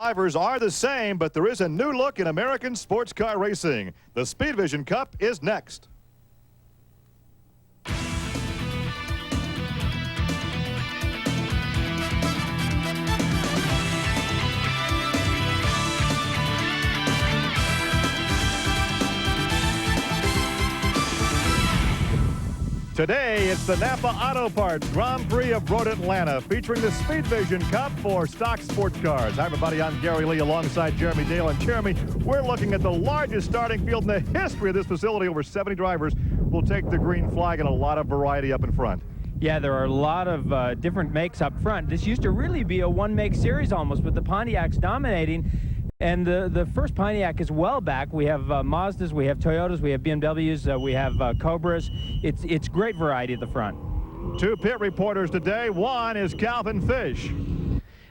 Drivers are the same, but there is a new look in American sports car racing. The Speedvision Cup is next. Today, it's the Napa Auto Parts Grand Prix of Road Atlanta, featuring the Speedvision Cup for stock sports cars. Hi, everybody. I'm Gary Lee alongside Jeremy Dale. And Jeremy, we're looking at the largest starting field in the history of this facility. Over 70 drivers will take the green flag and a lot of variety up in front. Yeah, there are a lot of different makes up front. This used to really be a one-make series almost, with the Pontiacs dominating. And the first Pontiac is well back. We have Mazdas, we have Toyotas, we have BMWs, we have Cobras. It's great variety at the front. Two pit reporters today. One is Calvin Fish.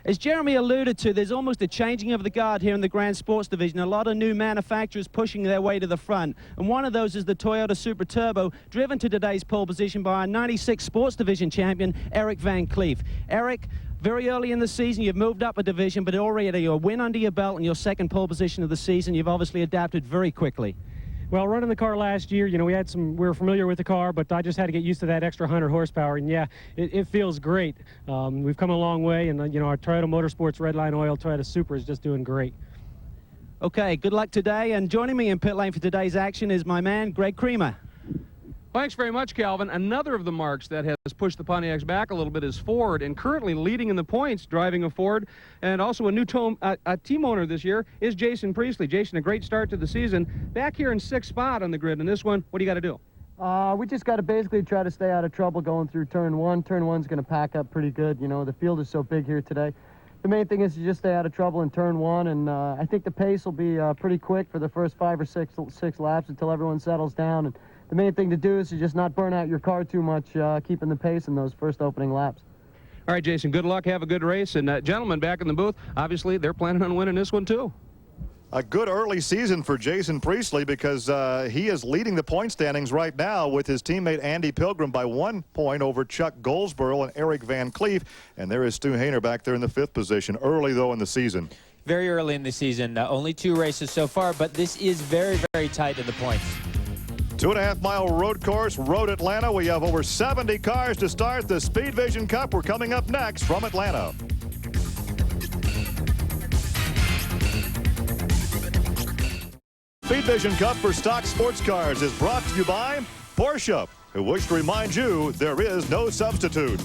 As Jeremy alluded to, there's almost a changing of the guard here in the Grand Sports Division. A lot of new manufacturers pushing their way to the front. And one of those is the Toyota Super Turbo, driven to today's pole position by our 96 Sports Division champion, Eric Van Cleef. Eric, very early in the season, you've moved up a division, but already a win under your belt and your second pole position of the season. You've obviously adapted very quickly. Well, running the car last year, you know, we were familiar with the car, but I just had to get used to that extra 100 horsepower. And yeah, it feels great. We've come a long way, and you know, our Toyota Motorsports Redline Oil Toyota Super is just doing great. Okay, good luck today. And joining me in pit lane for today's action is my man, Greg Creamer. Thanks very much, Calvin. Another of the marks that has pushed the Pontiacs back a little bit is Ford, and currently leading in the points driving a Ford, and also a new team owner this year is Jason Priestley. Jason, a great start to the season. Back here in 6th spot on the grid, and this one, what do you got to do? We just got to basically try to stay out of trouble going through turn one. Turn one's going to pack up pretty good. You know, the field is so big here today. The main thing is to just stay out of trouble in turn one, and I think the pace will be pretty quick for the first 5 or 6 laps until everyone settles down. And the main thing to do is to just not burn out your car too much, keeping the pace in those first opening laps. All right, Jason, good luck. Have a good race. And gentlemen back in the booth, obviously they're planning on winning this one too. A good early season for Jason Priestley, because he is leading the point standings right now with his teammate Andy Pilgrim by 1 point over Chuck Goldsboro and Eric Van Cleef. And there is Stu Hainer back there in the 5th position. Early, though, in the season. Very early in the season. Only 2 races so far, but this is very, very tight in the points. 2.5-mile road course, Road Atlanta. We have over 70 cars to start the Speedvision Cup. We're coming up next from Atlanta. Speedvision Cup for stock sports cars is brought to you by Porsche, who wish to remind you there is no substitute.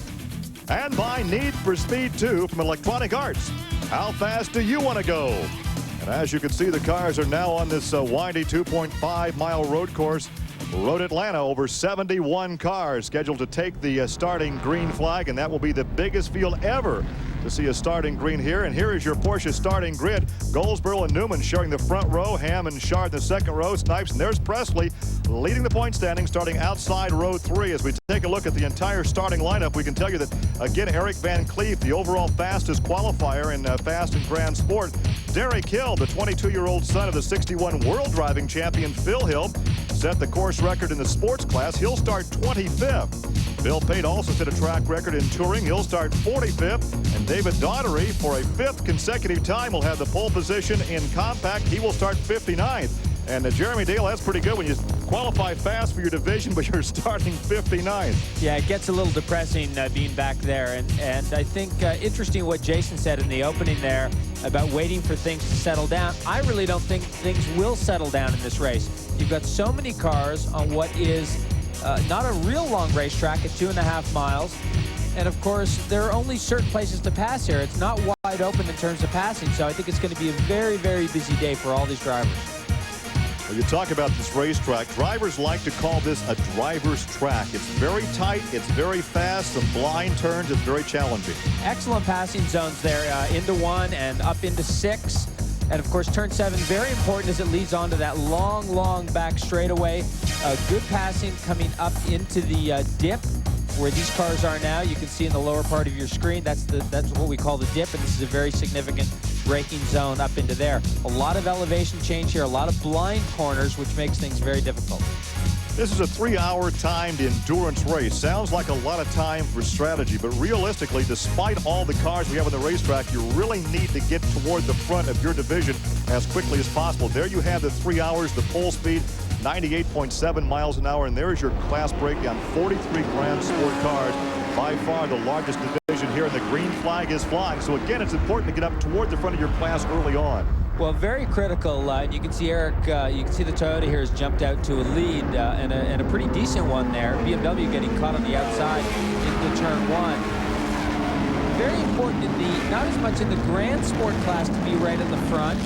And by Need for Speed 2 from Electronic Arts. How fast do you want to go? And as you can see, the cars are now on this windy 2.5-mile road course. Road Atlanta, over 71 cars scheduled to take the starting green flag, and that will be the biggest field ever to see a starting green here. And here is your Porsche starting grid. Goldsboro and Newman sharing the front row, Ham and Shard in the second row, Snipes, and there's Presley leading the point standing, starting outside row 3. As we take a look at the entire starting lineup, we can tell you that, again, Eric Van Cleef, the overall fastest qualifier in Fast and Grand Sport. Derek Hill, the 22-year-old son of the 61 world driving champion Phil Hill, set the course record in the sports class. He'll start 25th. Bill Pate also set a track record in touring. He'll start 45th. And David Daugherty, for a 5th consecutive time, will have the pole position in compact. He will start 59th. And Jeremy Dale, that's pretty good when you qualify fast for your division, but you're starting 59th. Yeah, it gets a little depressing being back there. And I think interesting what Jason said in the opening there about waiting for things to settle down. I really don't think things will settle down in this race. You've got so many cars on what is not a real long racetrack at 2.5 miles. And of course, there are only certain places to pass here. It's not wide open in terms of passing. So I think it's going to be a very, very busy day for all these drivers. Well, you talk about this racetrack. Drivers like to call this a driver's track. It's very tight. It's very fast. Some blind turns. It's very challenging. Excellent passing zones there into 1 and up into 6. And of course, turn 7, very important as it leads on to that long, long back straightaway. Good passing coming up into the dip where these cars are now. You can see in the lower part of your screen, that's what we call the dip, and this is a very significant braking zone up into there. A lot of elevation change here, a lot of blind corners, which makes things very difficult. This is a 3-hour timed endurance race. Sounds like a lot of time for strategy, but realistically, despite all the cars we have on the racetrack, you really need to get toward the front of your division as quickly as possible. There you have the 3 hours, the pole speed, 98.7 miles an hour, and there's your class breakdown. 43 Grand Sport cars, by far the largest division here, and the green flag is flying. So again, it's important to get up toward the front of your class early on. Well, very critical. You can see Eric, you can see the Toyota here has jumped out to a lead, and a pretty decent one there. BMW getting caught on the outside into turn 1. Very important in the, not as much in the Grand Sport class to be right in the front.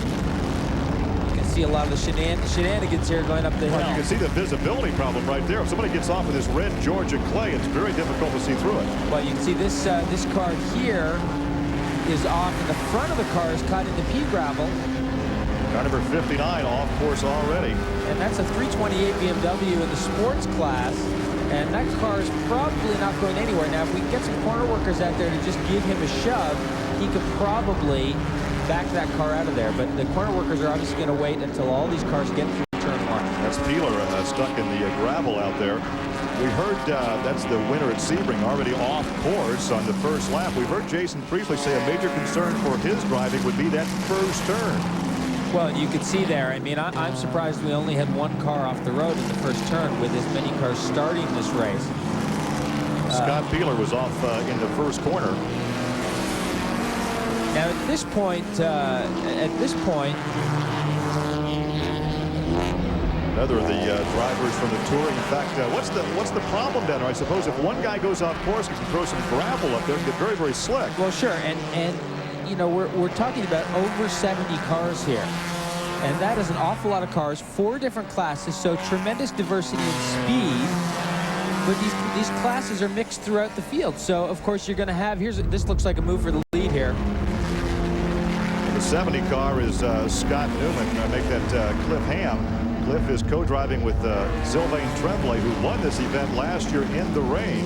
You can see a lot of the shenanigans here going up the hill. You can see the visibility problem right there. If somebody gets off of this red Georgia clay, it's very difficult to see through it. Well, you can see this this car here is off, and the front of the car is caught into pea gravel. Car number 59 off course already. And that's a 328 BMW in the sports class. And that car is probably not going anywhere. Now, if we can get some corner workers out there to just give him a shove, he could probably back that car out of there. But the corner workers are obviously going to wait until all these cars get through turn 1. That's Peeler stuck in the gravel out there. We heard that's the winner at Sebring already off course on the first lap. We've heard Jason Priestley say a major concern for his driving would be that first turn. Well, you could see there. I mean, I'm surprised we only had one car off the road in the first turn with as many cars starting this race. Scott Peeler was off in the first corner. Now, at this point, another of the drivers from the Touring. In fact, what's the problem down there? I suppose if one guy goes off course, you can throw some gravel up there and get very, very slick. Well, sure, and you know, we're talking about over 70 cars here, and that is an awful lot of cars, 4 different classes, so tremendous diversity in speed. But these classes are mixed throughout the field, so of course you're going to have. This looks like a move for the lead here. The 70 car is Scott Newman. Make that Cliff Ham. Cliff is co-driving with Sylvain Tremblay, who won this event last year in the rain.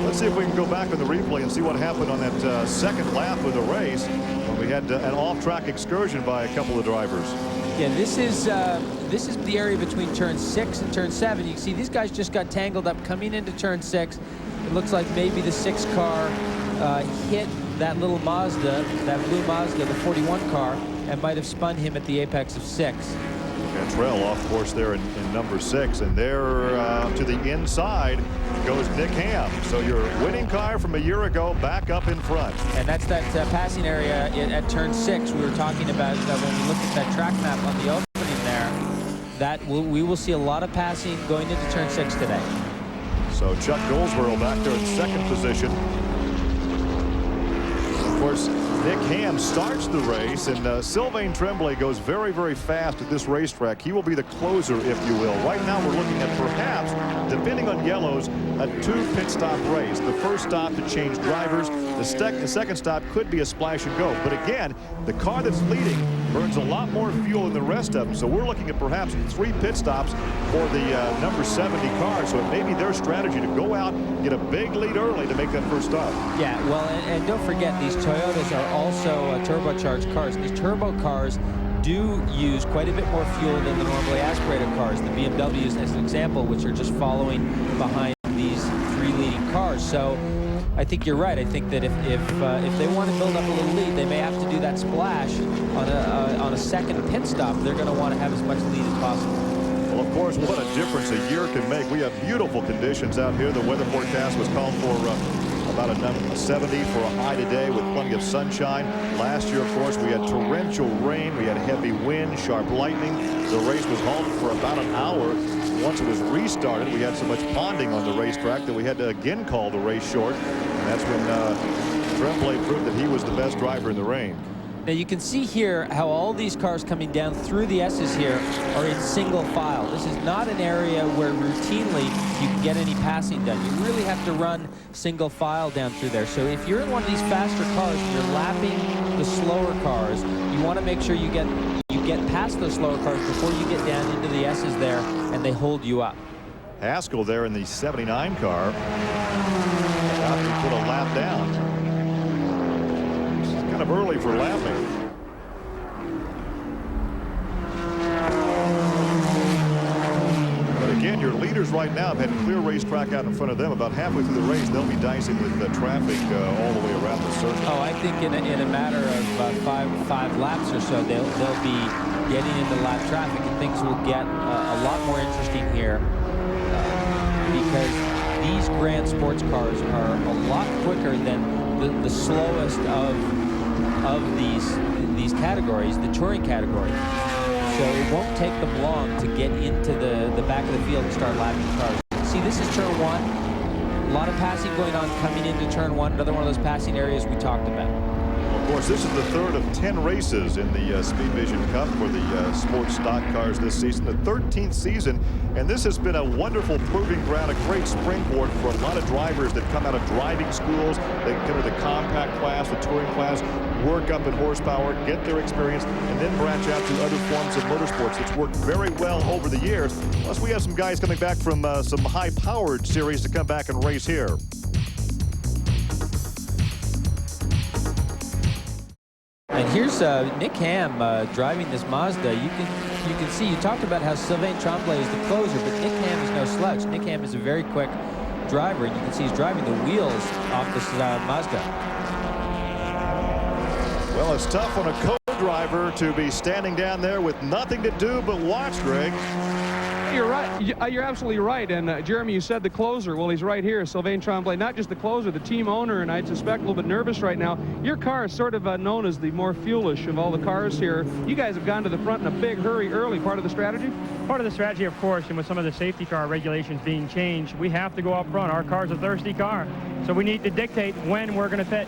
Let's see if we can go back on the replay and see what happened on that second lap of the race when we had an off-track excursion by a couple of drivers. Yeah, this is the area between turn 6 and turn 7. You can see these guys just got tangled up coming into turn 6. It looks like maybe the 6 car hit that little Mazda, that blue Mazda, the 41 car, and might have spun him at the apex of 6. Cantrell off course there in number 6, and there to the inside goes Nick Ham. So your winning car from a year ago back up in front. And that's that passing area at turn 6 we were talking about when we looked at that track map on the opening there. That we will see a lot of passing going into turn 6 today. So Chuck Goldsboro back there in second position. Of course, Nick Ham starts the race, and Sylvain Tremblay goes very, very fast at this racetrack. He will be the closer, if you will. Right now, we're looking at perhaps, depending on yellows, a 2 pit stop race. The first stop to change drivers. The second stop could be a splash and go. But again, the car that's leading burns a lot more fuel than the rest of them. So we're looking at perhaps 3 pit stops for the number 70 car. So it may be their strategy to go out, get a big lead early to make that first stop. Yeah, well, and don't forget, these Toyotas are also turbocharged cars. These turbo cars do use quite a bit more fuel than the normally aspirated cars. The BMWs, as an example, which are just following behind these 3 leading cars. So I think you're right. I think that if they want to build up a little lead, they may have to do that splash on a second pit stop. They're going to want to have as much lead as possible. Well, of course, what a difference a year can make. We have beautiful conditions out here. The weather forecast was called for about a 70 for a high today with plenty of sunshine. Last year, of course, we had torrential rain. We had heavy wind, sharp lightning. The race was halted for about an hour. Once it was restarted, we had so much ponding on the racetrack that we had to again call the race short. And that's when Tremblay proved that he was the best driver in the rain. Now you can see here how all these cars coming down through the S's here are in single file. This is not an area where routinely you can get any passing done. You really have to run single file down through there. So if you're in one of these faster cars and you're lapping the slower cars, you want to make sure you get past those slower cars before you get down into the S's there and they hold you up. Haskell there in the 79 car. About to put a lap down. Kind of early for lapping. But again, your leader others right now have had clear racetrack out in front of them. About halfway through the race, they'll be dicing with traffic all the way around the circuit. Oh, I think in a matter of five laps or so, they'll be getting into lap traffic, and things will get a lot more interesting here because these grand sports cars are a lot quicker than the slowest of these categories, the touring category. So it won't take them long to get into the back of the field and start lapping cars. See, this is turn one. A lot of passing going on coming into turn one. Another one of those passing areas we talked about. Of course, this is the third of 10 races in the Speedvision Cup for the sports stock cars this season, the 13th season, and this has been a wonderful proving ground, a great springboard for a lot of drivers that come out of driving schools. They come to the compact class, the touring class, work up in horsepower, get their experience, and then branch out to other forms of motorsports. It's worked very well over the years. Plus, we have some guys coming back from some high-powered series to come back and race here. And here's Nick Ham driving this Mazda. You can see, you talked about how Sylvain Tremblay is the closer, but Nick Ham is no slouch. Nick Ham is a very quick driver, and you can see he's driving the wheels off this Mazda. Well, it's tough on a co-driver to be standing down there with nothing to do but watch, Greg. You're right. You're absolutely right. And Jeremy, you said the closer. Well, he's right here, Sylvain Tremblay. Not just the closer, the team owner, and I'd suspect a little bit nervous right now. Your car is sort of known as the more fuelish of all the cars here. You guys have gone to the front in a big hurry early. Part of the strategy? Part of the strategy, of course, and with some of the safety car regulations being changed, we have to go up front. Our car's a thirsty car, so we need to dictate when we're going to pit.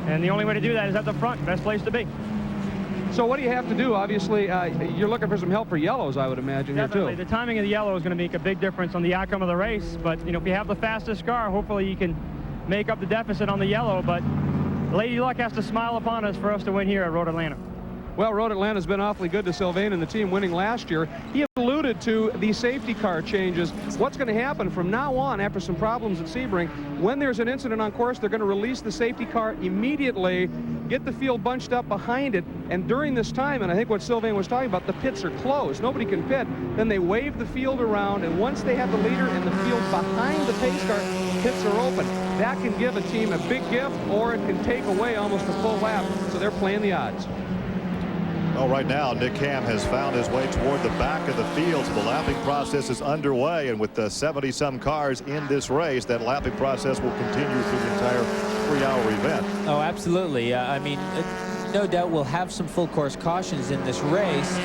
And the only way to do that is at the front. Best place to be. So what do you have to do? Obviously, you're looking for some help for yellows, I would imagine. Definitely. Here, too. The timing of the yellow is going to make a big difference on the outcome of the race. But, you know, if you have the fastest car, hopefully you can make up the deficit on the yellow. But Lady Luck has to smile upon us for us to win here at Road Atlanta. Well, Road Atlanta's been awfully good to Sylvain and the team, winning last year. He alluded to the safety car changes. What's going to happen from now on after some problems at Sebring? When there's an incident on course, they're going to release the safety car immediately, get the field bunched up behind it, and during this time, and I think what Sylvain was talking about, the pits are closed. Nobody can pit. Then they wave the field around, and once they have the leader in the field behind the pace car, pits are open. That can give a team a big gift, or it can take away almost a full lap, so they're playing the odds. Well, right now, Nick Ham has found his way toward the back of the field. So the lapping process is underway, and with the 70-some cars in this race, that lapping process will continue through the entire 3-hour event. Oh, absolutely. I mean, no doubt we'll have some full course cautions in this race.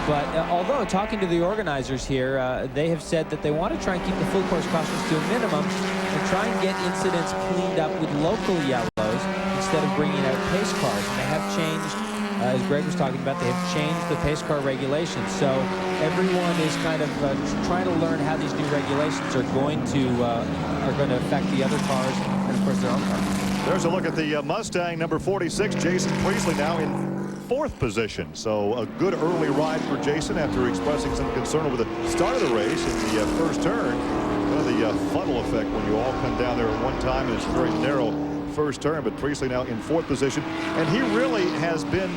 But although talking to the organizers here, they have said that they want to try and keep the full course cautions to a minimum and try and get incidents cleaned up with local yellows instead of bringing out pace cars. And they have changed. As Greg was talking about, they have changed the pace car regulations. So everyone is kind of trying to learn how these new regulations are going to affect the other cars and, of course, their own cars. There's a look at the Mustang number 46, Jason Priestley, now in 4th position. So a good early ride for Jason after expressing some concern over the start of the race in the first turn. Kind of the funnel effect when you all come down there at one time, and it's a very narrow first turn. But Priestley now in 4th position, and he really has been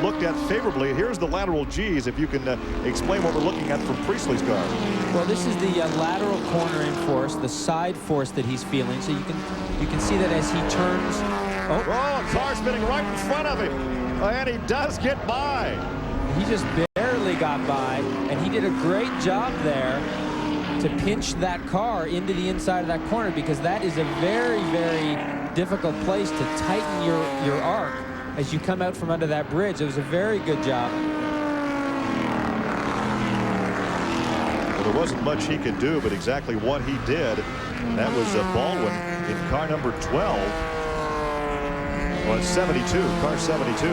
looked at favorably. Here's the lateral G's, if you can explain what we're looking at from Priestley's car. Well, this is the lateral cornering force, the side force that he's feeling. So you can see that as he turns. Oh, car spinning right in front of him, and he does get by. He just barely got by, and he did a great job there to pinch that car into the inside of that corner, because that is a very, very difficult place to tighten your arc as you come out from under that bridge. It was a very good job. Well, there wasn't much he could do, but exactly what he did, that was Baldwin in car number 12. Well, it's 72, car 72.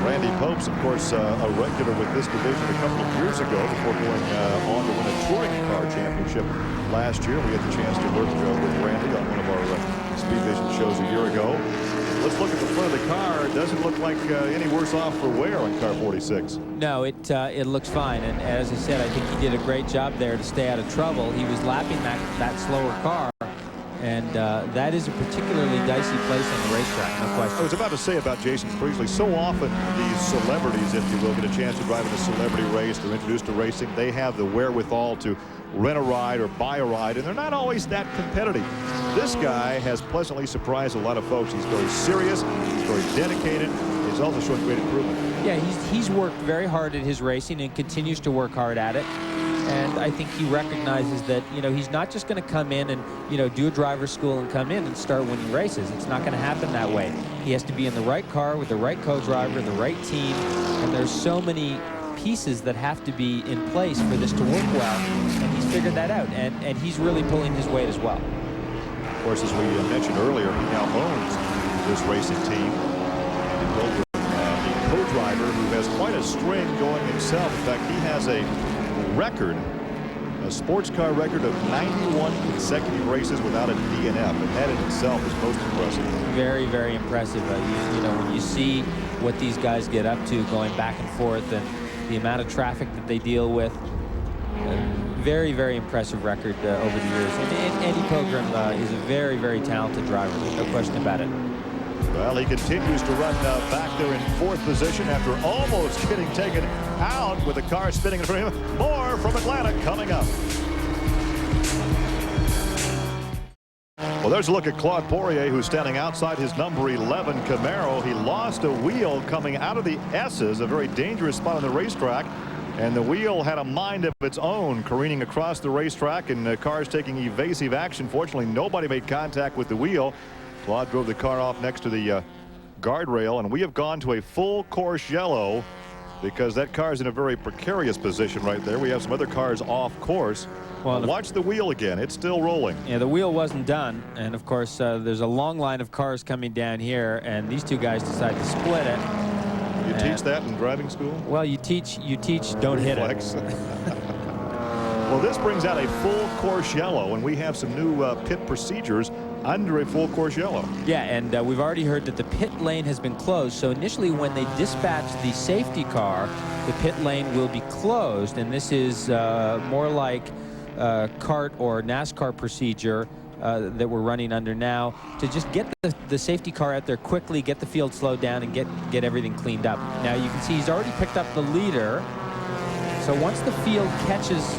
Randy Pope's, of course, a regular with this division a couple of years ago before going on to win a touring car championship last year. We had the chance to work with Randy on one of our Speedvision shows a year ago. Let's look at the front of the car. It doesn't look like any worse off for wear on car 46. No, it looks fine. And as I said, I think he did a great job there to stay out of trouble. He was lapping that slower car. And that is a particularly dicey place on the racetrack, no question. I was about to say about Jason Priestley, so often these celebrities, if you will, get a chance to drive in a celebrity race. They're introduced to racing. They have the wherewithal to rent a ride or buy a ride, and they're not always that competitive. This guy has pleasantly surprised a lot of folks. He's very serious. He's very dedicated. He's also showing great improvement. Yeah, he's worked very hard at his racing and continues to work hard at it. And I think he recognizes that, you know, he's not just going to come in and, you know, do a driver's school and come in and start winning races. It's not going to happen that way. He has to be in the right car with the right co-driver, the right team, and there's so many pieces that have to be in place for this to work well, and he's figured that out, and he's really pulling his weight as well. Of course, as we mentioned earlier, he now owns this racing team. And built with the co-driver who has quite a string going himself. In fact, he has a record, a sports car record of 91 consecutive races without a DNF, and that in itself is most impressive. Very, very impressive. You know, when you see what these guys get up to going back and forth and the amount of traffic that they deal with, very, very impressive record over the years. And Andy Pilgrim is a very, very talented driver. There's no question about it. Well, he continues to run back there in 4th position after almost getting taken out with the car spinning in front of him. More from Atlanta coming up. Well, there's a look at Claude Poirier, who's standing outside his number 11 Camaro. He lost a wheel coming out of the S's, a very dangerous spot on the racetrack. And the wheel had a mind of its own, careening across the racetrack, and cars taking evasive action. Fortunately, nobody made contact with the wheel. Claude drove the car off next to the guardrail, and we have gone to a full course yellow because that car is in a very precarious position right there. We have some other cars off course. Well, watch the wheel again. It's still rolling. Yeah, the wheel wasn't done, and of course there's a long line of cars coming down here, and these two guys decide to split it. You teach that in driving school? Well, you teach don't hit it. Well, this brings out a full course yellow, and we have some new pit procedures under a full course yellow. Yeah, and we've already heard that the pit lane has been closed. So initially when they dispatch the safety car, the pit lane will be closed, and this is more like kart or NASCAR procedure that we're running under now, to just get the safety car out there quickly, get the field slowed down, and get everything cleaned up. Now you can see he's already picked up the leader. So once the field catches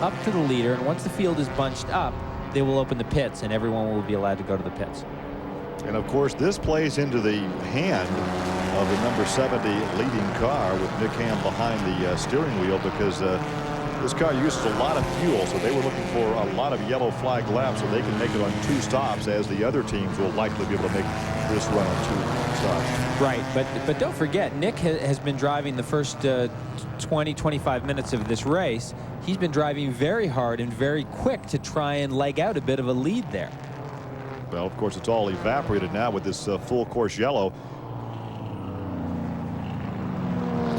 up to the leader, and once the field is bunched up, they will open the pits, and everyone will be allowed to go to the pits. And of course, this plays into the hand of the number 70 leading car with Nick Ham behind the steering wheel, because this car uses a lot of fuel, so they were looking for a lot of yellow flag laps so they can make it on 2 stops, as the other teams will likely be able to make this run on 2 stops. Right, but don't forget, Nick has been driving the first 20-25 minutes of this race. He's been driving very hard and very quick to try and leg out a bit of a lead there. Well, of course, it's all evaporated now with this full course yellow.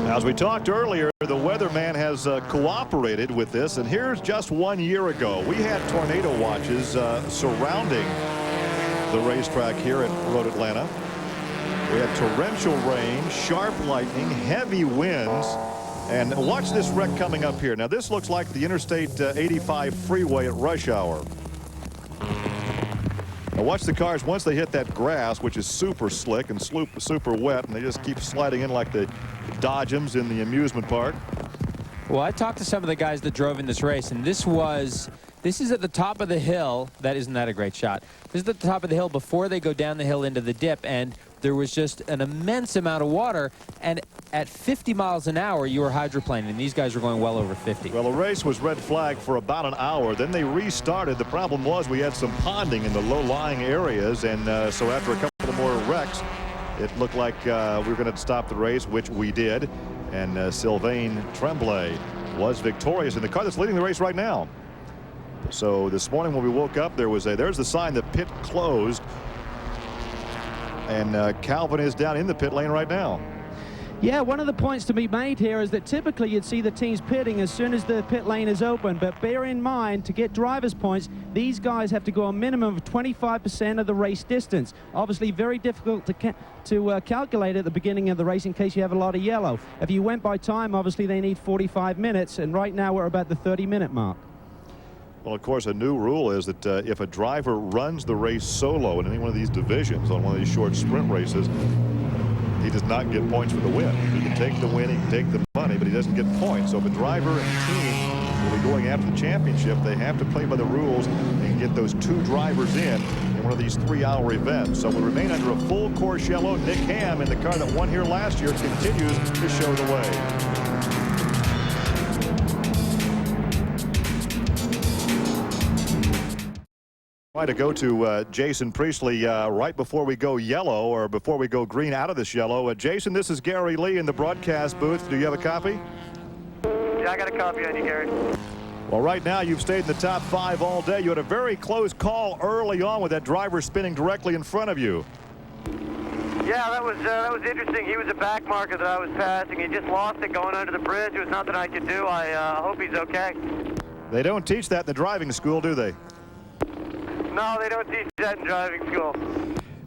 As we talked earlier, the weatherman has cooperated with this, and here's just 1 year ago. We had tornado watches surrounding the racetrack here at Road Atlanta. We had torrential rain, sharp lightning, heavy winds, and watch this wreck coming up here. Now, this looks like the Interstate 85 freeway at rush hour. Now watch the cars once they hit that grass, which is super slick and super wet, and they just keep sliding in like the Dodgems in the amusement park. Well, I talked to some of the guys that drove in this race, and this is at the top of the hill. Isn't that a great shot? This is at the top of the hill before they go down the hill into the dip, and there was just an immense amount of water, and at 50 miles an hour you were hydroplaning, and these guys were going well over 50. Well, the race was red flagged for about an hour. Then they restarted. The problem was we had some ponding in the low-lying areas, and so after a couple of more wrecks, it looked like we were going to stop the race, which we did, and Sylvain Tremblay was victorious in the car that's leading the race right now. So this morning when we woke up, there's the sign, the pit closed, and Calvin is down in the pit lane right now. Yeah, one of the points to be made here is that typically you'd see the teams pitting as soon as the pit lane is open, but bear in mind, to get driver's points, these guys have to go a minimum of 25% of the race distance. Obviously very difficult to calculate at the beginning of the race in case you have a lot of yellow. If you went by time, obviously they need 45 minutes, and right now we're about the 30-minute mark. Well, of course, a new rule is that if a driver runs the race solo in any one of these divisions on one of these short sprint races, he does not get points for the win. He can take the win, he can take the money, but he doesn't get points. So if a driver and team will be going after the championship, they have to play by the rules and get those 2 drivers in one of these 3-hour events. So we'll remain under a full course yellow. Nick Ham in the car that won here last year continues to show the way. Try to go to Jason Priestley right before we go yellow, or before we go green out of this yellow. Jason, this is Gary Lee in the broadcast booth. Do you have a copy? Yeah, I got a copy on you, Gary. Well, right now you've stayed in the top 5 all day. You had a very close call early on with that driver spinning directly in front of you. Yeah, that was interesting. He was a back marker that I was passing. He just lost it going under the bridge. There was nothing I could do. I hope he's okay. They don't teach that in the driving school, do they? No, they don't teach that in driving school.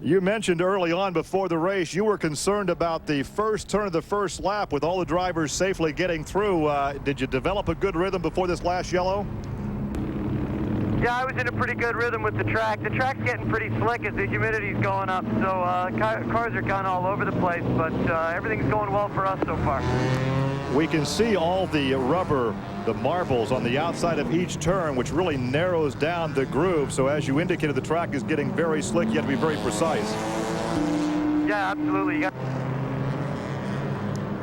You mentioned early on before the race you were concerned about the first turn of the first lap with all the drivers safely getting through. Did you develop a good rhythm before this last yellow? Yeah, I was in a pretty good rhythm with the track. The track's getting pretty slick as the humidity's going up, so cars are kind of all over the place, but everything's going well for us so far. We can see all the rubber, the marbles on the outside of each turn, which really narrows down the groove. So as you indicated, the track is getting very slick. You have to be very precise. Yeah, absolutely.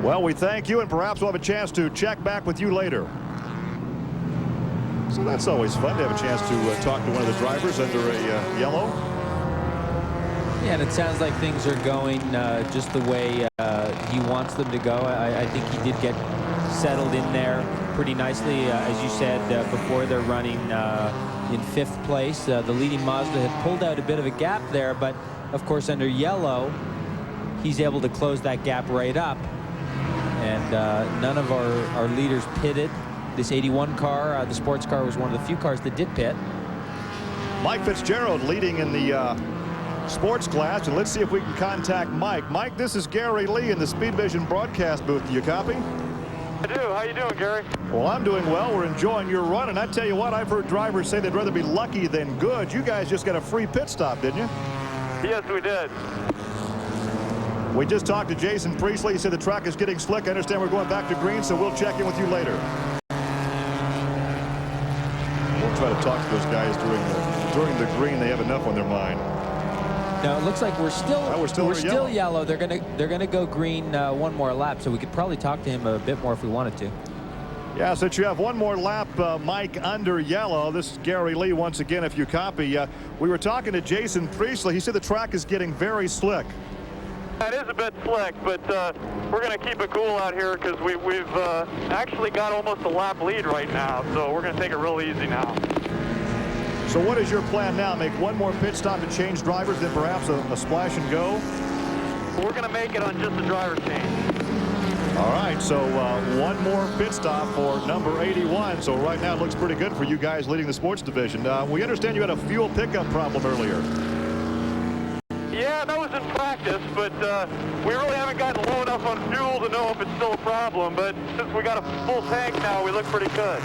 Well, we thank you, and perhaps we'll have a chance to check back with you later. So that's always fun to have a chance to talk to one of the drivers under a yellow. Yeah, and it sounds like things are going just the way he wants them to go. I think he did get settled in there pretty nicely. As you said before, they're running in 5th place. The leading Mazda had pulled out a bit of a gap there, but of course under yellow, he's able to close that gap right up. And none of our leaders pitted. This 81 car, the sports car, was one of the few cars that did pit. Mike Fitzgerald leading in the sports class, and let's see if we can contact Mike. Mike, this is Gary Lee in the Speedvision broadcast booth. Do you copy? I do. How you doing, Gary? Well, I'm doing well. We're enjoying your run, and I tell you what, I've heard drivers say they'd rather be lucky than good. You guys just got a free pit stop, didn't you? Yes, we did. We just talked to Jason Priestley. He said the track is getting slick. I understand we're going back to green, so we'll check in with you later. We'll try to talk to those guys during the green. They have enough on their mind. No, it looks like we're still yellow. They're gonna go green one more lap, so we could probably talk to him a bit more if we wanted to. Yeah, since you have one more lap, Mike, under yellow. This is Gary Lee once again, if you copy. We were talking to Jason Priestley. He said the track is getting very slick. It is a bit slick, but we're going to keep it cool out here because we've actually got almost a lap lead right now, so we're going to take it real easy now. So what is your plan now? Make one more pit stop to change drivers, then perhaps a splash and go? We're going to make it on just the driver change. All right, so one more pit stop for number 81. So right now it looks pretty good for you guys leading the sports division. We understand you had a fuel pickup problem earlier. Yeah, that was in practice, but we really haven't gotten low enough on fuel to know if it's still a problem. But since we got a full tank now, we look pretty good.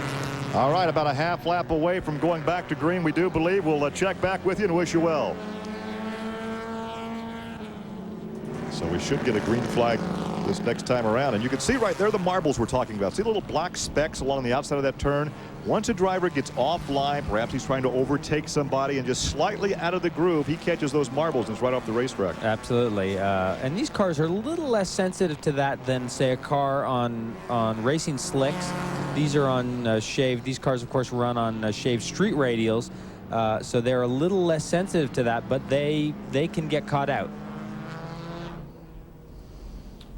All right, about a half lap away from going back to green, we do believe. We'll check back with you and wish you well. So we should get a green flag this next time around. And you can see right there the marbles we're talking about. See the little black specks along the outside of that turn? Once a driver gets offline, perhaps he's trying to overtake somebody and just slightly out of the groove, he catches those marbles and it's right off the racetrack. Absolutely. And these cars are a little less sensitive to that than, say, a car on racing slicks. These are on shaved. These cars, of course, run on shaved street radials. So they're a little less sensitive to that, but they can get caught out.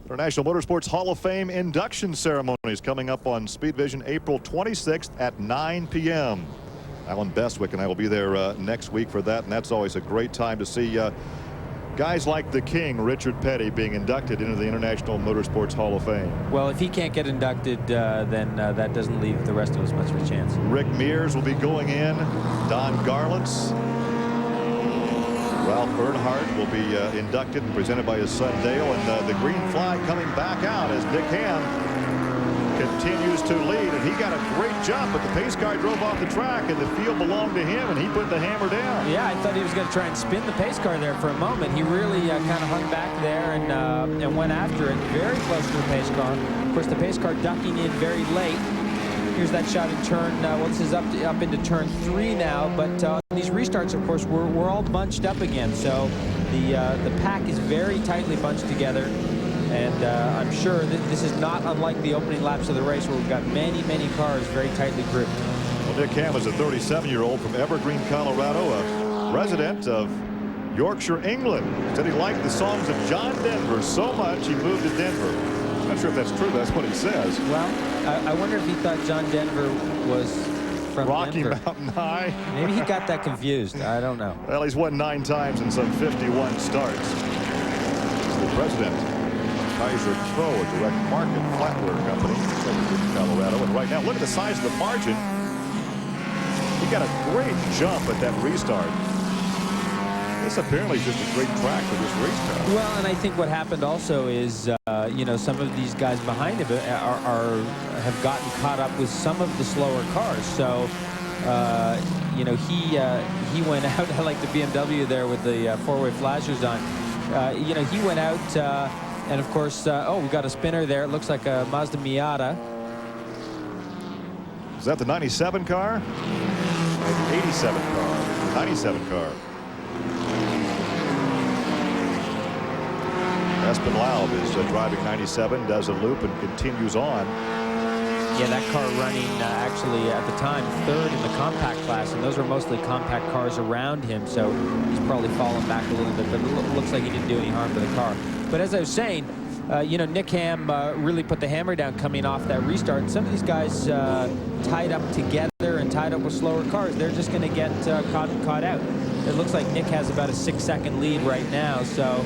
International Motorsports Hall of Fame induction ceremonies coming up on Speedvision April 26th at 9 p.m. Alan Bestwick and I will be there next week for that, and that's always a great time to see guys like the King, Richard Petty, being inducted into the International Motorsports Hall of Fame. Well, if he can't get inducted, then that doesn't leave the rest of us much of a chance. Rick Mears will be going in. Don Garlits. Ralph Earnhardt will be inducted and presented by his son Dale, and the green flag coming back out as Nick Ham continues to lead, and he got a great jump, but the pace car drove off the track, and the field belonged to him, and he put the hammer down. Yeah, I thought he was going to try and spin the pace car there for a moment. He really kind of hung back there and went after it very close to the pace car. Of course, the pace car ducking in very late. Here's that shot in turn. Well, this is up into turn 3 now, but these restarts, of course, we're all bunched up again. So the pack is very tightly bunched together. And I'm sure that this is not unlike the opening laps of the race where we've got many, many cars very tightly grouped. Well, Nick Ham is a 37-year-old from Evergreen, Colorado, a resident of Yorkshire, England. Said he liked the songs of John Denver so much he moved to Denver. Not sure if that's true, but that's what he says. Well, I wonder if he thought John Denver was from Rocky Denver. Mountain High. Maybe he got that confused. I don't know. Well, he's won 9 times in some 51 starts. He's the president of Kaiser Pro, a direct market flatware company in Colorado. And right now, look at the size of the margin. He got a great jump at that restart. This apparently is just a great track for this racetrack. Well, and I think what happened also is, you know, some of these guys behind him have gotten caught up with some of the slower cars. So, you know, he went out. I like the BMW there with the 4-way flashers on. You know, he went out, and of course, oh, we got a spinner there. It looks like a Mazda Miata. Is that the 97 car? The 87 car. The 97 car. Espen Laub is driving 97, does a loop, and continues on. Yeah, that car running actually at the time 3rd in the compact class, and those were mostly compact cars around him, so he's probably fallen back a little bit, but it looks like he didn't do any harm to the car. But as I was saying, you know, Nick Ham really put the hammer down coming off that restart. And some of these guys tied up together and tied up with slower cars, they're just going to get caught out. It looks like Nick has about a 6-second lead right now, so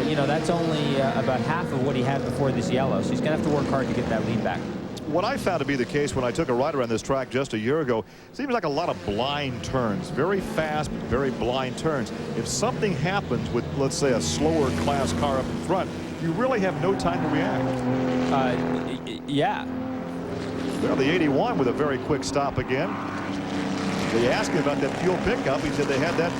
you know, that's only about half of what he had before this yellow, so he's going to have to work hard to get that lead back. What I found to be the case when I took a ride around this track just a year ago, seems like a lot of blind turns, very fast, but very blind turns. If something happens with, let's say, a slower class car up in front, you really have no time to react. Yeah. Well, the 81 with a very quick stop again. They asked him about that fuel pickup. He said they had that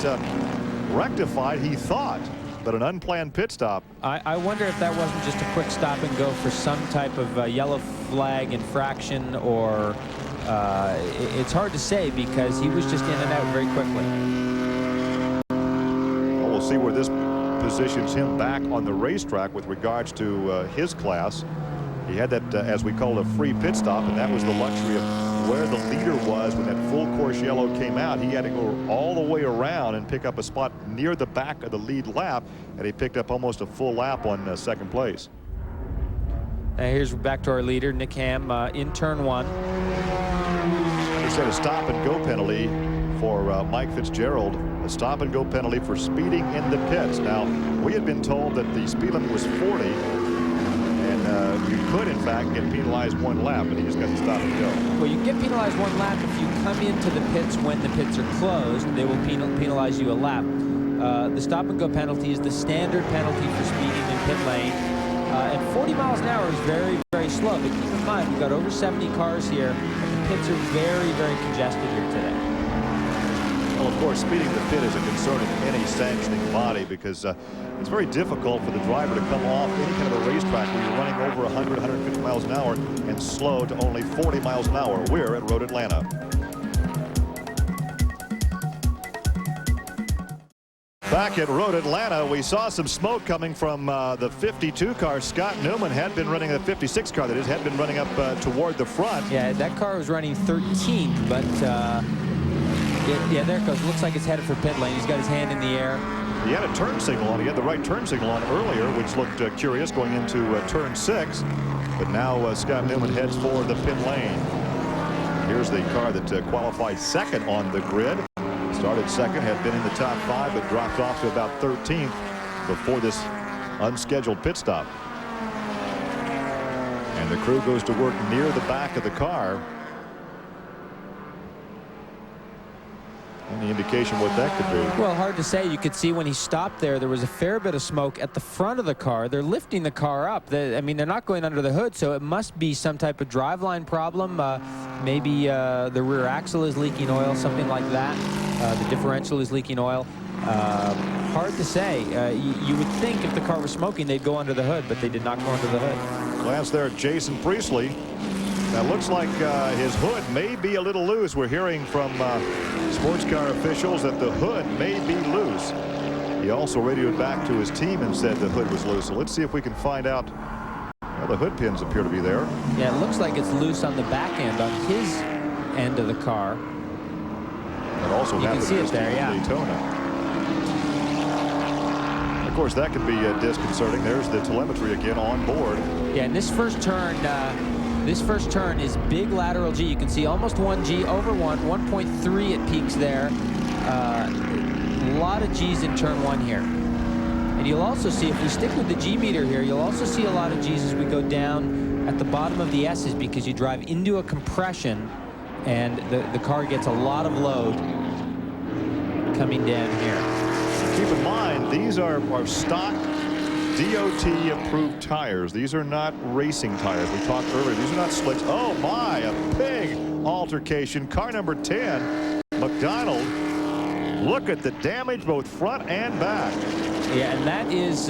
rectified, he thought, but an unplanned pit stop. I wonder if that wasn't just a quick stop and go for some type of yellow flag infraction, or it's hard to say because he was just in and out very quickly. Well, we'll see where this positions him back on the racetrack with regards to his class. He had that, as we call it, a free pit stop, and that was the luxury of where the leader was when that full course yellow came out. He had to go all the way around and pick up a spot near the back of the lead lap, and he picked up almost a full lap on 2nd place. Here's back to our leader, Nick Ham, in turn 1. He said a stop and go penalty for Mike Fitzgerald, a stop and go penalty for speeding in the pits. Now, we had been told that the speed limit was 40, and you could in fact get penalized 1 lap, but he just got to stop and go. Well, you get penalized 1 lap if you come into the pits when the pits are closed. They will penalize you a lap. The stop and go penalty is the standard penalty for speeding in pit lane. And 40 miles an hour is very, very slow. But keep in mind, we've got over 70 cars here, and the pits are very, very congested here today. Well, of course, speeding in the pit is a concern of any sanctioning body because it's very difficult for the driver to come off any kind of a racetrack where you're running over 100, 150 miles an hour and slow to only 40 miles an hour. We're at Road Atlanta. Back at Road Atlanta, we saw some smoke coming from the 52 car. Scott Newman had been running a 56 car, that is, had been running up toward the front. Yeah, that car was running 13th, but yeah, there it goes. Looks like it's headed for pit lane. He's got his hand in the air. He had a turn signal on. He had the right turn signal on earlier, which looked curious going into turn 6. But now Scott Newman heads for the pit lane. Here's the car that qualified 2nd on the grid. Started 2nd, had been in the top 5, but dropped off to about 13th before this unscheduled pit stop. And the crew goes to work near the back of the car. any indication what that could be? Well, hard to say. You could see when he stopped there was a fair bit of smoke at the front of the car. They're lifting the car up. I mean, they're not going under the hood, so it must be some type of driveline problem. Maybe the rear axle is leaking oil, something like that. The differential is leaking oil. Hard to say. You would think if the car was smoking, they'd go under the hood, but they did not go under the hood. Glance there at Jason Priestley. That looks like his hood may be a little loose. We're hearing from sports car officials that the hood may be loose. He also radioed back to his team and said the hood was loose. So let's see if we can find out. Well, the hood pins appear to be there. Yeah, it looks like it's loose on the back end, on his end of the car. That also you can see it there, yeah. Daytona. Of course, that could be disconcerting. There's the telemetry again on board. Yeah, and this first turn is big lateral G. You can see almost 1 G over 1.3 it peaks there. A lot of G's in turn 1 here. And you'll also see, if we stick with the G meter here, you'll also see a lot of G's as we go down at the bottom of the S's, because you drive into a compression and the car gets a lot of load coming down here. Keep in mind, these are stock DOT-approved tires. These are not racing tires. We talked earlier. These are not slicks. Oh, my, a big altercation. Car number 10, McDonald. Look at the damage, both front and back. Yeah, and that is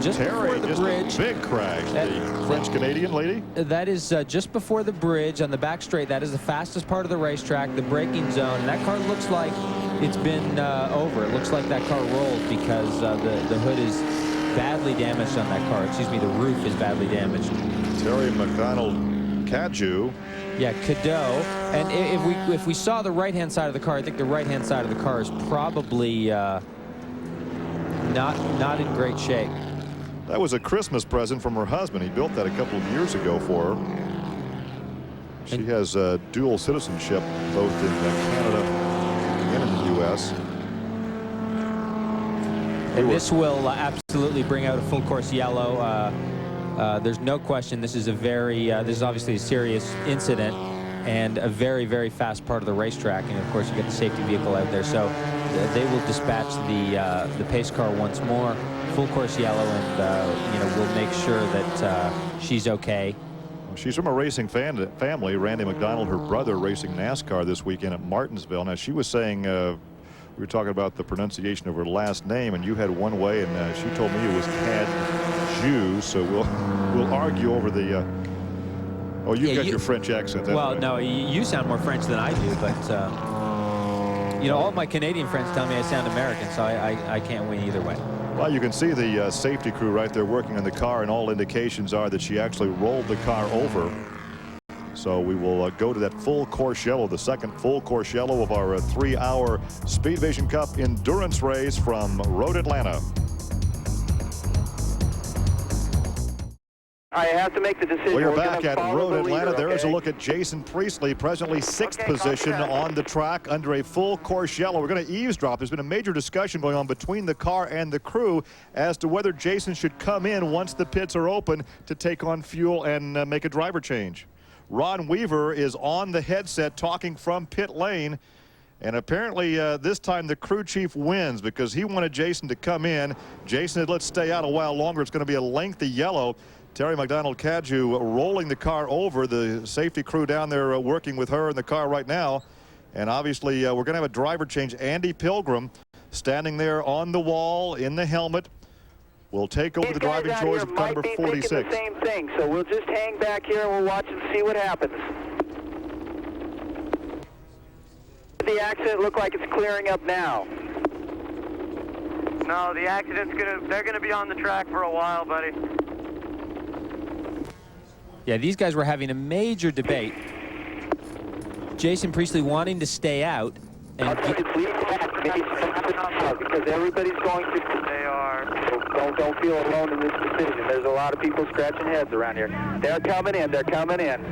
just before the bridge. A big crash. The French-Canadian lady. That is just before the bridge on the back straight. That is the fastest part of the racetrack, the braking zone. And that car looks like it's been over. It looks like that car rolled because the hood is badly damaged on that car. Excuse me, the roof is badly damaged. Terry McDonald Cadieux. Yeah, Cadeau. And if we saw the right-hand side of the car, I think the right-hand side of the car is probably not in great shape. That was a Christmas present from her husband. He built that a couple of years ago for her. She has dual citizenship both in Canada and in the U.S. And this will absolutely bring out a full course yellow. There's no question this is a this is obviously a serious incident and a very, very fast part of the racetrack. And of course, you get the safety vehicle out there. So they will dispatch the pace car once more, full course yellow, and we'll make sure that she's okay. She's from a racing family. Randy McDonald, her brother, racing NASCAR this weekend at Martinsville. Now, she was saying, we were talking about the pronunciation of her last name, and you had one way, and she told me it was Cadieux. So we'll argue over the. Oh, you've got your French accent. Well, no, you sound more French than I do, but all my Canadian friends tell me I sound American, so I can't win either way. Well, you can see the safety crew right there working on the car, and all indications are that she actually rolled the car over. So we will go to that full course yellow, the second full course yellow of our 3-hour Speedvision Cup endurance race from Road Atlanta. I have to make the decision. We're back at Road Atlanta. There is a look at Jason Priestley, presently 6th position on the track under a full course yellow. We're going to eavesdrop. There's been a major discussion going on between the car and the crew as to whether Jason should come in once the pits are open to take on fuel and make a driver change. Ron Weaver is on the headset talking from pit lane. And apparently this time the crew chief wins because he wanted Jason to come in. Jason said, let's stay out a while longer. It's going to be a lengthy yellow. Terry McDonald Cadieux rolling the car over. The safety crew down there working with her in the car right now. And obviously we're going to have a driver change. Andy Pilgrim standing there on the wall in the helmet will take over the driving chores of car number 46. The same thing, so we'll just hang back here and we'll watch and see what happens. The accident look like it's clearing up now. No, the accident's they're gonna be on the track for a while, buddy. Yeah, these guys were having a major debate. Jason Priestley wanting to stay out. And because everybody's going to. They are. Don't feel alone in this decision. There's a lot of people scratching heads around here. They're coming in. They're coming in.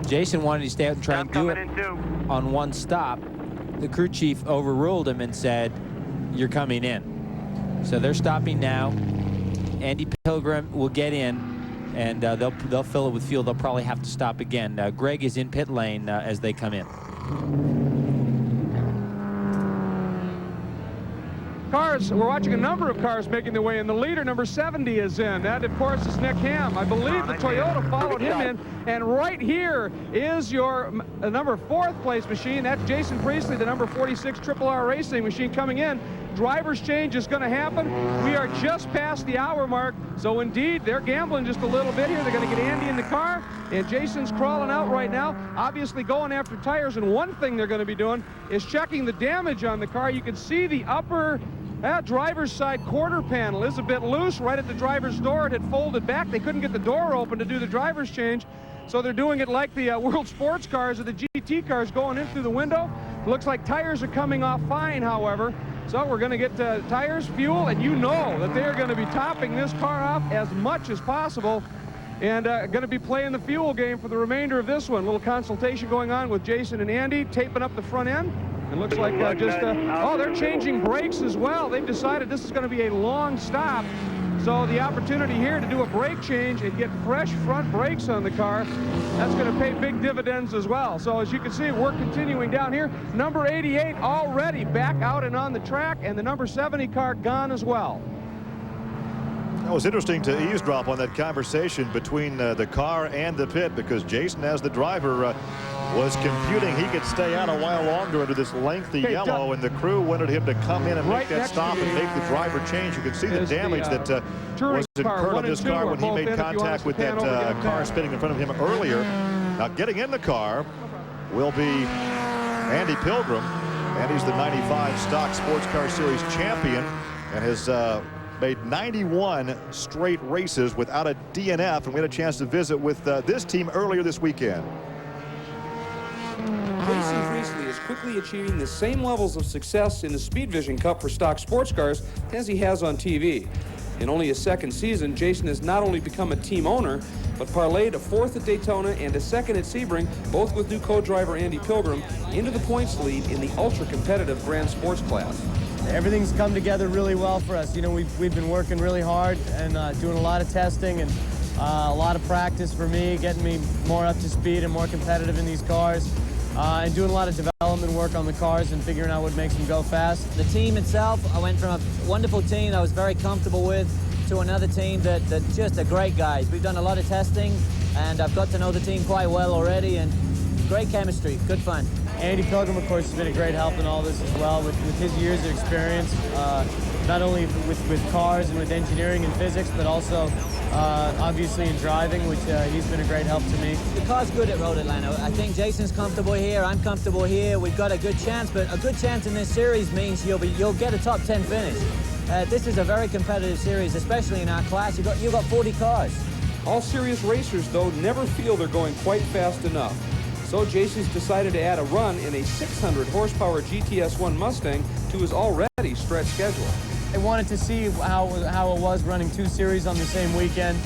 Jason wanted to stay out and try and do it on one stop. The crew chief overruled him and said, "You're coming in." So they're stopping now. Andy Pilgrim will get in. And they'll fill it with fuel. They'll probably have to stop again. Greg is in pit lane as they come in. Cars, we're watching a number of cars making their way in. The leader, number 70, is in. That, of course, is Nick Ham. I believe the Toyota followed him in. And right here is your number 4th place machine. That's Jason Priestley, the number 46 Triple R Racing machine coming in. Driver's change is going to happen. We are just past the hour mark. So, indeed, they're gambling just a little bit here. They're going to get Andy in the car. And Jason's crawling out right now, obviously going after tires. And one thing they're going to be doing is checking the damage on the car. You can see the upper driver's side quarter panel is a bit loose right at the driver's door. It had folded back. They couldn't get the door open to do the driver's change. So they're doing it like the World Sports Cars or the GT cars, going in through the window. It looks like tires are coming off fine, however. So we're going to get tires, fuel, and you know that they are going to be topping this car off as much as possible. And going to be playing the fuel game for the remainder of this one. A little consultation going on with Jason and Andy, taping up the front end. It looks like oh, they're changing brakes as well. They've decided this is going to be a long stop. So the opportunity here to do a brake change and get fresh front brakes on the car, that's going to pay big dividends as well. So as you can see, we're continuing down here. Number 88 already back out and on the track, and the number 70 car gone as well. It was interesting to eavesdrop on that conversation between the car and the pit, because Jason, as the driver, was computing he could stay out a while longer under this lengthy yellow, and the crew wanted him to come in and make that stop and make the driver change. You can see the damage that was incurred on this car when he made contact with that car spinning in front of him earlier. Now getting in the car will be Andy Pilgrim, and he's the 95 Stock Sports Car Series champion and has made 91 straight races without a DNF, and we had a chance to visit with this team earlier this weekend. Jason Priestley is quickly achieving the same levels of success in the Speedvision Cup for stock sports cars as he has on TV. In only his second season, Jason has not only become a team owner, but parlayed a 4th at Daytona and a 2nd at Sebring, both with new co-driver Andy Pilgrim, into the points lead in the ultra-competitive Grand Sports class. Everything's come together really well for us. You know, we've been working really hard and doing a lot of testing and a lot of practice for me, getting me more up to speed and more competitive in these cars. And doing a lot of development work on the cars and figuring out what makes them go fast. The team itself, I went from a wonderful team that I was very comfortable with to another team that just are great guys. We've done a lot of testing, and I've got to know the team quite well already, and great chemistry, good fun. Andy Pilgrim, of course, has been a great help in all this as well with his years of experience, not only with cars and with engineering and physics, but also obviously in driving, which he's been a great help to me. The car's good at Road Atlanta. I think Jason's comfortable here, I'm comfortable here. We've got a good chance, but a good chance in this series means you'll get a top 10 finish. This is a very competitive series, especially in our class. You've got 40 cars. All serious racers, though, never feel they're going quite fast enough. So Jason's decided to add a run in a 600 horsepower GTS1 Mustang to his already stretched schedule. I wanted to see how it was running 2 series on the same weekend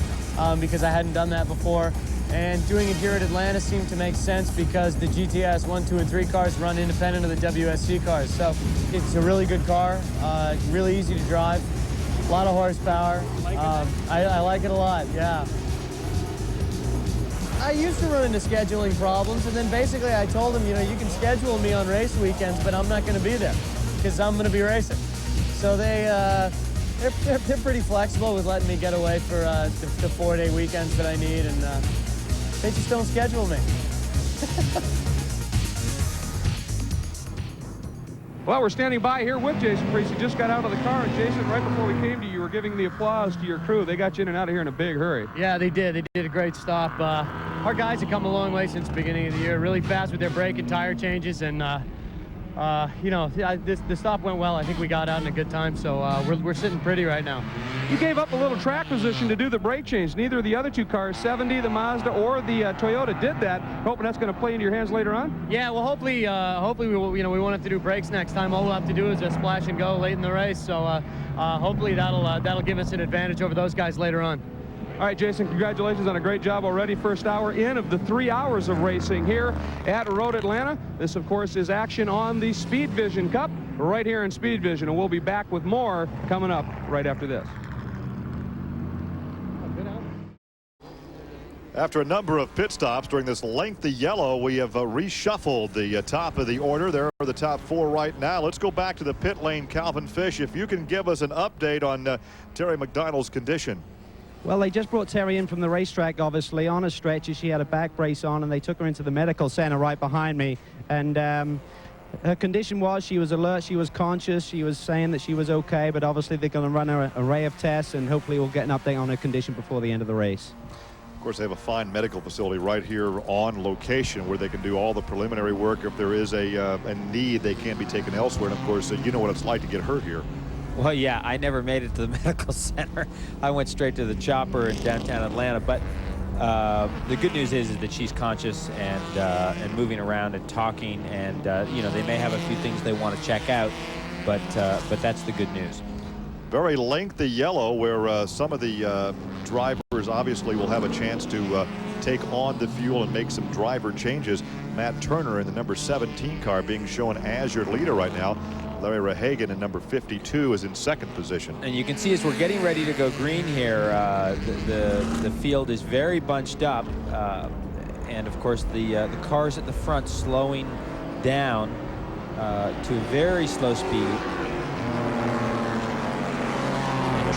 because I hadn't done that before. And doing it here at Atlanta seemed to make sense because the GTS 1, 2, and 3 cars run independent of the WSC cars. So it's a really good car, really easy to drive, a lot of horsepower. I like it a lot, yeah. I used to run into scheduling problems, and then basically I told them, you know, you can schedule me on race weekends, but I'm not going to be there because I'm going to be racing. So they're pretty flexible with letting me get away for the 4-day weekends that I need, and they just don't schedule me. Well, we're standing by here with Jason Priestley. Just got out of the car, and Jason, right before we came to you, were giving the applause to your crew. They got you in and out of here in a big hurry. Yeah, they did. They did a great stop. Our guys have come a long way since the beginning of the year, really fast with their brake and tire changes, and you know, the stop went well. I think we got out in a good time, so we're sitting pretty right now. You gave up a little track position to do the brake change. Neither of the other 2 cars, 70, the Mazda, or the Toyota, did that. Hoping that's going to play into your hands later on. Yeah, well, hopefully we will, we won't have to do brakes next time. All we'll have to do is a splash and go late in the race. So hopefully that'll give us an advantage over those guys later on. All right, Jason, congratulations on a great job already. First hour in of the 3 hours of racing here at Road Atlanta. This, of course, is action on the Speedvision Cup right here in Speedvision, and we'll be back with more coming up right after this. After a number of pit stops during this lengthy yellow, we have reshuffled the top of the order. There are the top 4 right now. Let's go back to the pit lane. Calvin Fish, if you can give us an update on Terry McDonald's condition. Well, they just brought Terry in from the racetrack, obviously, on a stretcher. She had a back brace on, and they took her into the medical center right behind me. And her condition was, she was alert, she was conscious, she was saying that she was okay, but obviously they're going to run an array of tests, and hopefully we'll get an update on her condition before the end of the race. Of course, they have a fine medical facility right here on location where they can do all the preliminary work. If there is a need, they can be taken elsewhere. And of course, you know what it's like to get hurt here. Well, yeah, I never made it to the medical center. I went straight to the chopper in downtown Atlanta. But the good news is that she's conscious and moving around and talking. And you know, they may have a few things they want to check out, but that's the good news. Very lengthy yellow where some of the drivers obviously will have a chance to take on the fuel and make some driver changes. Matt Turner in the number 17 car being shown as your leader right now. Larry Rehagen in number 52 is in second position. And you can see as we're getting ready to go green here, the field is very bunched up. And of course the cars at the front slowing down to a very slow speed.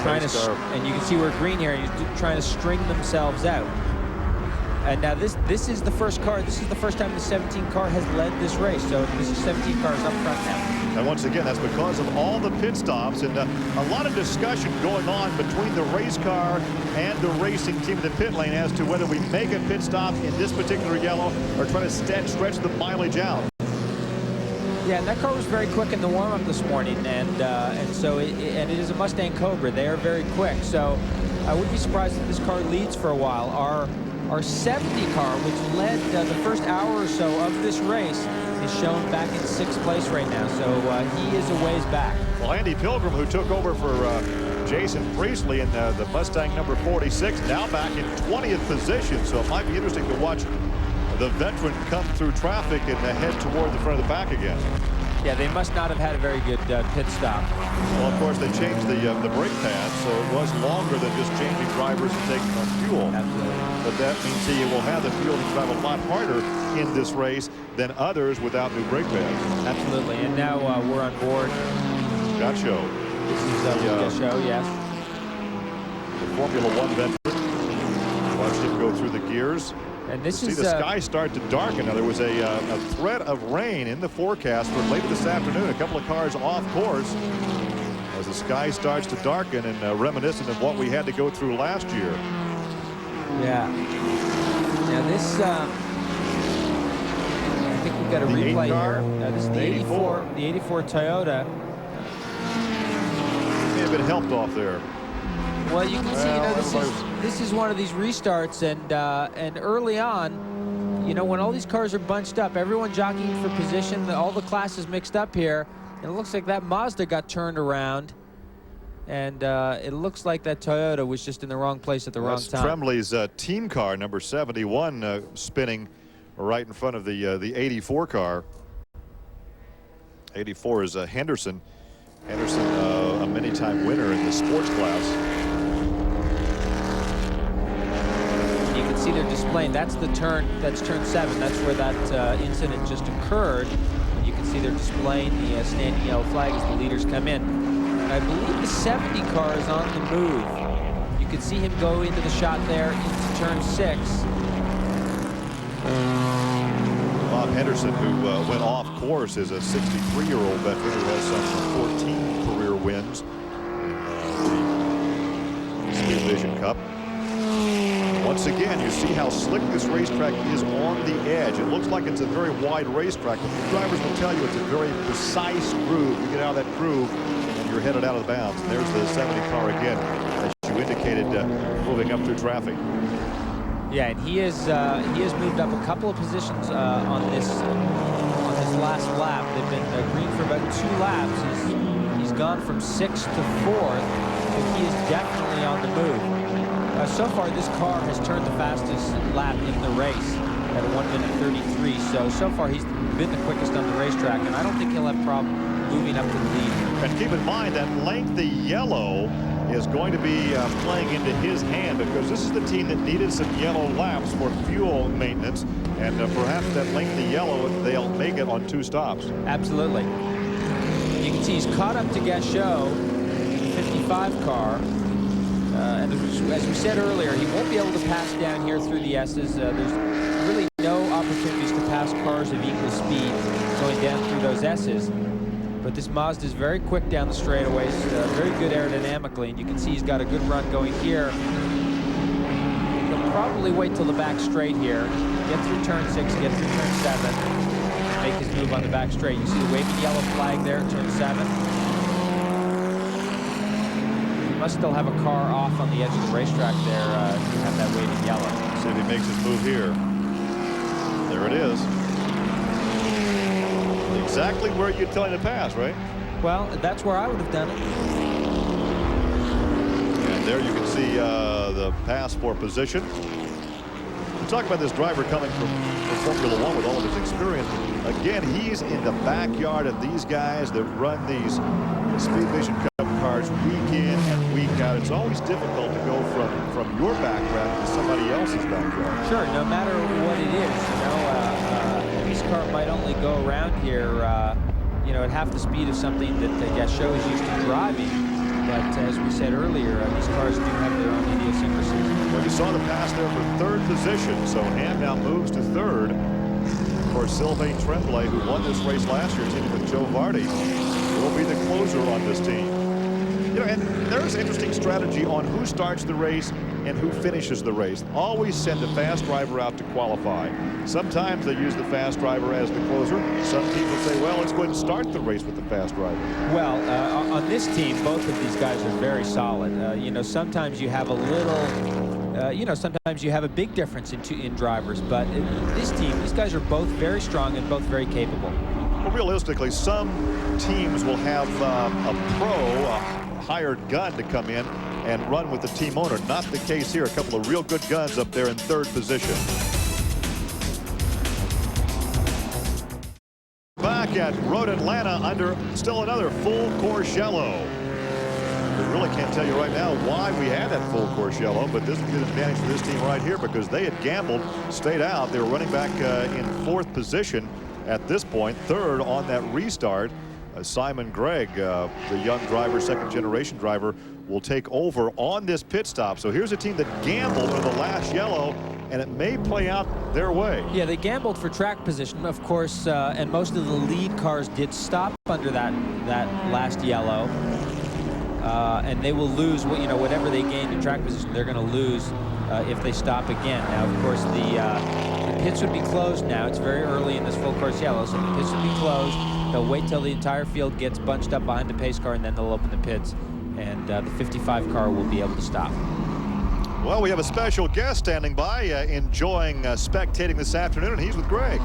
And you can see we're green here, and you're trying to string themselves out. And now this is the first car. This is the first time the 17 car has led this race. So this is 17 cars up front now. And once again, that's because of all the pit stops and a lot of discussion going on between the race car and the racing team in the pit lane as to whether we make a pit stop in this particular yellow or try to stretch the mileage out. Yeah, and that car was very quick in the warm-up this morning, and so it is a Mustang Cobra. They are very quick, so I wouldn't be surprised if this car leads for a while. Our 70 car, which led the first hour or so of this race, is shown back in 6th place right now, so he is a ways back. Well, Andy Pilgrim, who took over for Jason Priestley in the Mustang number 46, now back in 20th position, so it might be interesting to watch the veteran come through traffic and head toward the front of the pack again. Yeah, they must not have had a very good pit stop. Well, of course, they changed the brake pads, so it was longer than just changing drivers and taking on fuel. Absolutely. But that means he will have the fuel to drive a lot harder in this race than others without new brake pads. Absolutely. And now we're on board. Scott Show. This is the show, yes. The Formula One veteran. Watch him go through the gears. And this is the sky start to darken. Now there was a threat of rain in the forecast for later this afternoon. A couple of cars off course as the sky starts to darken, and reminiscent of what we had to go through last year. Yeah. Now this, I think we've got a replay here. This is the 84, the 84 Toyota. May have been helped off there. Well, you can see, you know, this is one of these restarts, and early on, you know, when all these cars are bunched up, everyone jockeying for position, all the classes mixed up here, and it looks like that Mazda got turned around, and it looks like that Toyota was just in the wrong place at the wrong time. Trembley's team car, number 71, spinning right in front of the 84 car. 84 is Henderson. Henderson, a many-time winner in the sports class. See, they're displaying, that's the turn, that's turn 7. That's where that incident just occurred. And you can see they're displaying the standing yellow flag as the leaders come in. And I believe the 70 car is on the move. You can see him go into the shot there into turn 6. Bob Henderson, who went off course, is a 63-year-old veteran who has some 14 career wins in the Speedvision Cup. Once again, you see how slick this racetrack is on the edge. It looks like it's a very wide racetrack, but the drivers will tell you it's a very precise groove. You get out of that groove, and you're headed out of the bounds. And there's the 70 car again, as you indicated, moving up through traffic. Yeah, and he has moved up a couple of positions on this last lap. They've been green for about 2 laps. He's gone from 6th to 4th, so he is definitely on the move. So far, this car has turned the fastest lap in the race at 1:33. So far, he's been the quickest on the racetrack, and I don't think he'll have a problem moving up to the lead. And keep in mind that lengthy yellow is going to be playing into his hand, because this is the team that needed some yellow laps for fuel maintenance, and perhaps that lengthy yellow, they'll make it on 2 stops. Absolutely. You can see he's caught up to Gachot, 55 car. And as we said earlier, he won't be able to pass down here through the S's. There's really no opportunities to pass cars of equal speed going down through those S's. But this Mazda is very quick down the straightaways, very good aerodynamically, and you can see he's got a good run going here. He'll probably wait till the back straight here, get through turn 6, get through turn 7, make his move on the back straight. You see the waving yellow flag there at turn 7. He must still have a car off on the edge of the racetrack there to have that waving yellow. See if he makes his move here. There it is. Exactly where you'd tell him to pass, right? Well, that's where I would have done it. And there you can see the pass for position. We talk about this driver coming from Formula One with all of his experience. Again, he's in the backyard of these guys that run these Speedvision Cup cars week in and week out. It's always difficult to go from your background to somebody else's backyard. Sure, no matter what it is, you know. This car might only go around here, you know, at half the speed of something that Gachot is used to driving. But as we said earlier, these cars do have their own idiosyncrasies. Well, you saw the pass there for 3rd position, so Ham now moves to 3rd. Of course, Sylvain Tremblay, who won this race last year, teaming with Joe Vardy, will be the closer on this team. You know, and there's interesting strategy on who starts the race and who finishes the race. Always send a fast driver out to qualify. Sometimes they use the fast driver as the closer. Some people say, well, let's go ahead and start the race with the fast driver. Well, on this team, both of these guys are very solid. You know, sometimes you have a little, you know, sometimes you have a big difference in drivers. But this team, these guys are both very strong and both very capable. Well, realistically, some teams will have a pro, a hired gun to come in and run with the team owner. Not the case here. A couple of real good guns up there in 3rd position. Back at Road Atlanta under still another full course yellow. We really can't tell you right now why we had that full course yellow, but this is a good advantage for this team right here because they had gambled, stayed out. They were running back in 4th position at this point, 3rd on that restart. Simon Gregg, the young driver, 2nd-generation driver, will take over on this pit stop. So here's a team that gambled in the last yellow, and it may play out their way. Yeah, they gambled for track position, of course, and most of the lead cars did stop under that last yellow, and they will lose. You know, whatever they gained in track position, they're going to lose if they stop again. Now, of course, the pits would be closed now. It's very early in this full course yellow, so the pits would be closed. They'll wait till the entire field gets bunched up behind the pace car, and then they'll open the pits, and the 55 car will be able to stop. Well, we have a special guest standing by, enjoying spectating this afternoon, and he's with Greg.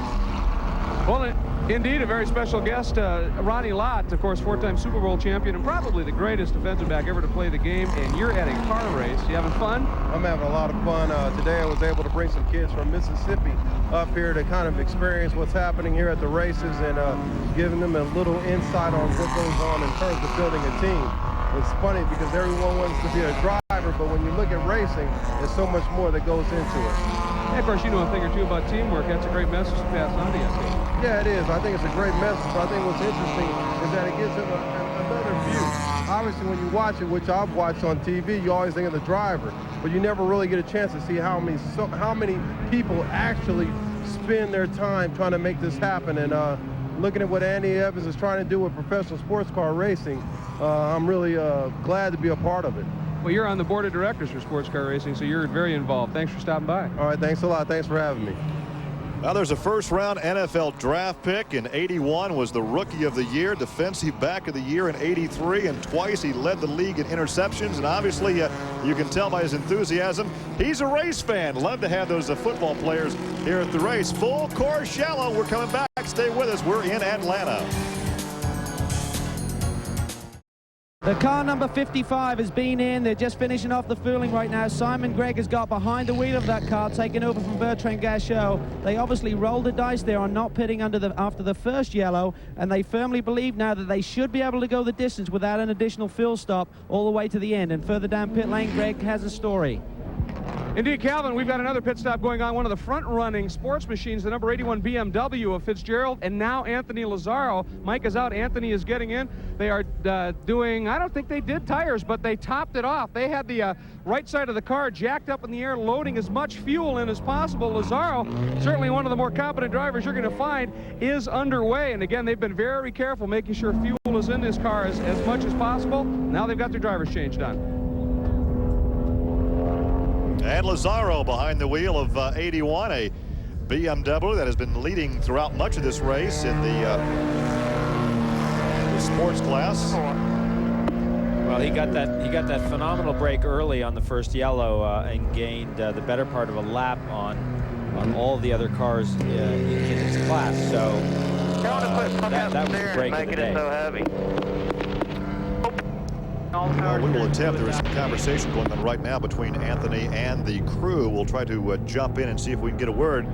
Well, indeed, a very special guest, Ronnie Lott, of course, 4-time Super Bowl champion and probably the greatest defensive back ever to play the game, and you're at a car race. You having fun? I'm having a lot of fun. Today I was able to bring some kids from Mississippi up here to kind of experience what's happening here at the races and giving them a little insight on what goes on in terms of building a team. It's funny because everyone wants to be a driver, but when you look at racing, there's so much more that goes into it. Yeah, of course, you know a thing or two about teamwork. That's a great message to pass on to you. Yeah, it is. I think it's a great message, but I think what's interesting is that it gives them another view. Obviously, when you watch it, which I've watched on TV, you always think of the driver, but you never really get a chance to see how many people actually spend their time trying to make this happen. And looking at what Andy Evans is trying to do with professional sports car racing, I'm really glad to be a part of it. Well, you're on the board of directors for sports car racing, so you're very involved. Thanks for stopping by. All right, thanks a lot. Thanks for having me. Now there's a first-round NFL draft pick. In '81 was the Rookie of the Year, Defensive Back of the Year in '83, and twice he led the league in interceptions. And obviously, you can tell by his enthusiasm, he's a race fan. Love to have those football players here at the race. Full course yellow. We're coming back. Stay with us. We're in Atlanta. The car number 55 has been in. They're just finishing off the fueling right now. Simon Gregg has got behind the wheel of that car, taking over from Bertrand Gachot. They obviously rolled the dice there on not pitting after the first yellow, and they firmly believe now that they should be able to go the distance without an additional fuel stop all the way to the end. And further down pit lane, Gregg has a story. Indeed, Calvin, we've got another pit stop going on. One of the front-running sports machines, the number 81 BMW of Fitzgerald, and now Anthony Lazzaro. Mike is out, Anthony is getting in. They are doing, I don't think they did tires, but they topped it off. They had the right side of the car jacked up in the air, loading as much fuel in as possible. Lazzaro, certainly one of the more competent drivers you're going to find, is underway. And again, they've been very careful making sure fuel is in this car as much as possible. Now they've got their driver's change done. And Lazzaro behind the wheel of 81, a BMW that has been leading throughout much of this race in the sports class. Well, he got that phenomenal break early on the first yellow and gained the better part of a lap on all the other cars in his class. So that was the break of the day. So heavy. Well, we will attempt. There is some conversation going on right now between Anthony and the crew. We'll try to jump in and see if we can get a word.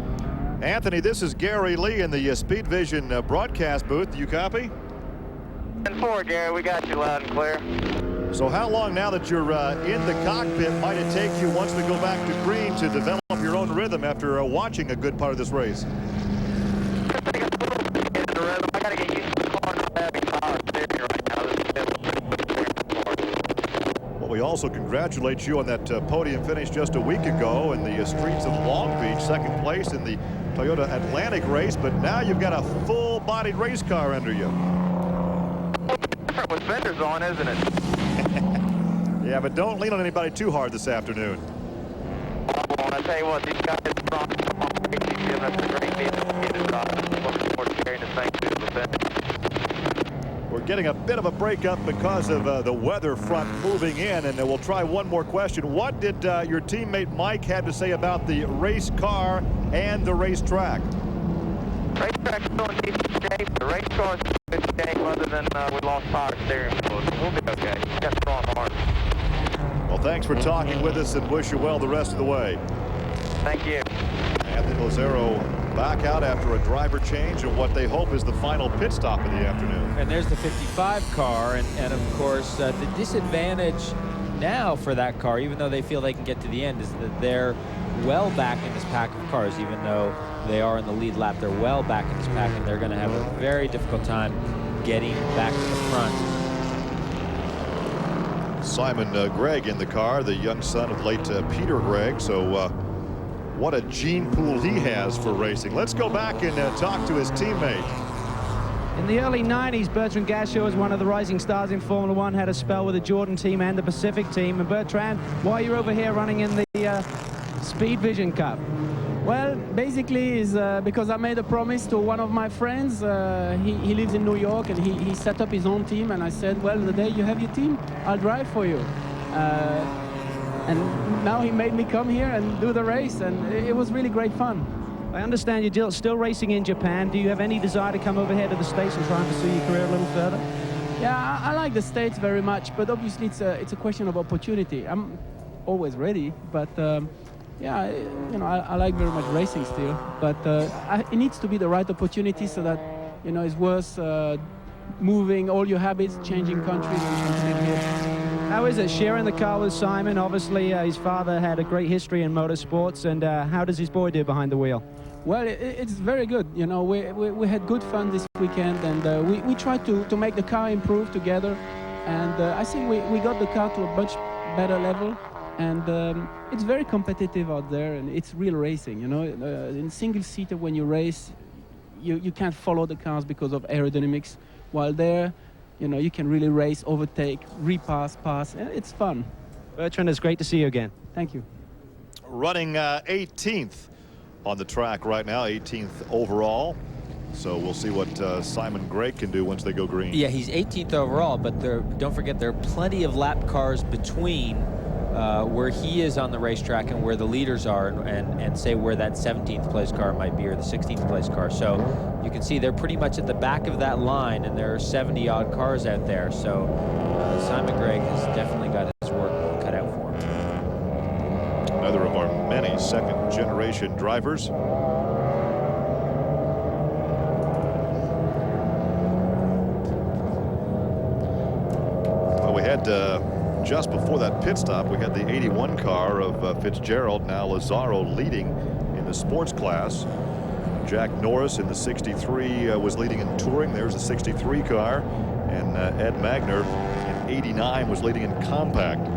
Anthony, this is Gary Lee in the Speedvision broadcast booth. You copy? 10-4, Gary. We got you loud and clear. So how long now that you're in the cockpit might it take you once we go back to green to develop your own rhythm after watching a good part of this race? I got to get used to the car and having power steering right now. We also congratulate you on that podium finish just a week ago in the streets of Long Beach, second place in the Toyota Atlantic race, but now you've got a full-bodied race car under you. Different with fenders on, isn't it? Yeah, but don't lean on anybody too hard this afternoon. I tell you what, these guys from he's giving us a great deal of looking forward to carrying this thing through the fenders. We're getting a bit of a breakup because of the weather front moving in, and we'll try one more question. What did your teammate Mike have to say about the race car and the racetrack? Racetrack's still in decent shape. The race car's in good shape, other than we lost power steering. We'll be okay. We got strong hearts. Well, thanks for talking with us and wish you well the rest of the way. Thank you. Anthony Lazzaro back out after a driver change and what they hope is the final pit stop of the afternoon. And there's the 55 car, and of course the disadvantage now for that car, even though they feel they can get to the end, is that they're well back in this pack of cars. Even though they are in the lead lap, they're well back in this pack, and they're going to have a very difficult time getting back to the front. Simon Gregg in the car, the young son of late Peter Gregg. So what a gene pool he has for racing. Let's go back and talk to his teammate. In the early 90s, Bertrand Gachot was one of the rising stars in Formula One, had a spell with the Jordan team and the Pacific team. And Bertrand, why are you over here running in the Speedvision Cup? Well, basically is because I made a promise to one of my friends. He lives in New York, and he set up his own team, and I said, well, the day you have your team, I'll drive for you. And now he made me come here and do the race, and it was really great fun. I understand you're still racing in Japan. Do you have any desire to come over here to the States and try and pursue your career a little further? Yeah, I like the States very much, but obviously it's a question of opportunity. I'm always ready, but yeah, you know, I like very much racing still, but it needs to be the right opportunity so that, you know, it's worth moving all your habits, changing countries, and continuing here. How is it sharing the car with Simon? Obviously, his father had a great history in motorsports, and how does his boy do behind the wheel? Well, it's very good. You know, we had good fun this weekend, and we tried to make the car improve together, and I think we got the car to a much better level, and it's very competitive out there, and it's real racing. You know, in single-seater when you race, you can't follow the cars because of aerodynamics, while there, you know, you can really race, overtake, repass, pass, and it's fun. Bertrand, it's great to see you again. Thank you. Running 18th on the track right now, 18th overall. So we'll see what Simon Gregg can do once they go green. Yeah, he's 18th overall, but don't forget there are plenty of lap cars between where he is on the racetrack and where the leaders are, and say where that 17th place car might be or the 16th place car. So you can see they're pretty much at the back of that line, and there are 70-odd cars out there. So Simon Gregg has definitely got his work cut out for him. Another of our many second-generation drivers. Well, we had just before that pit stop, we had the 81 car of Fitzgerald, now Lazaro, leading in the sports class. Jack Norris in the 63 was leading in touring. There's the 63 car. And Ed Magner in 89 was leading in compact.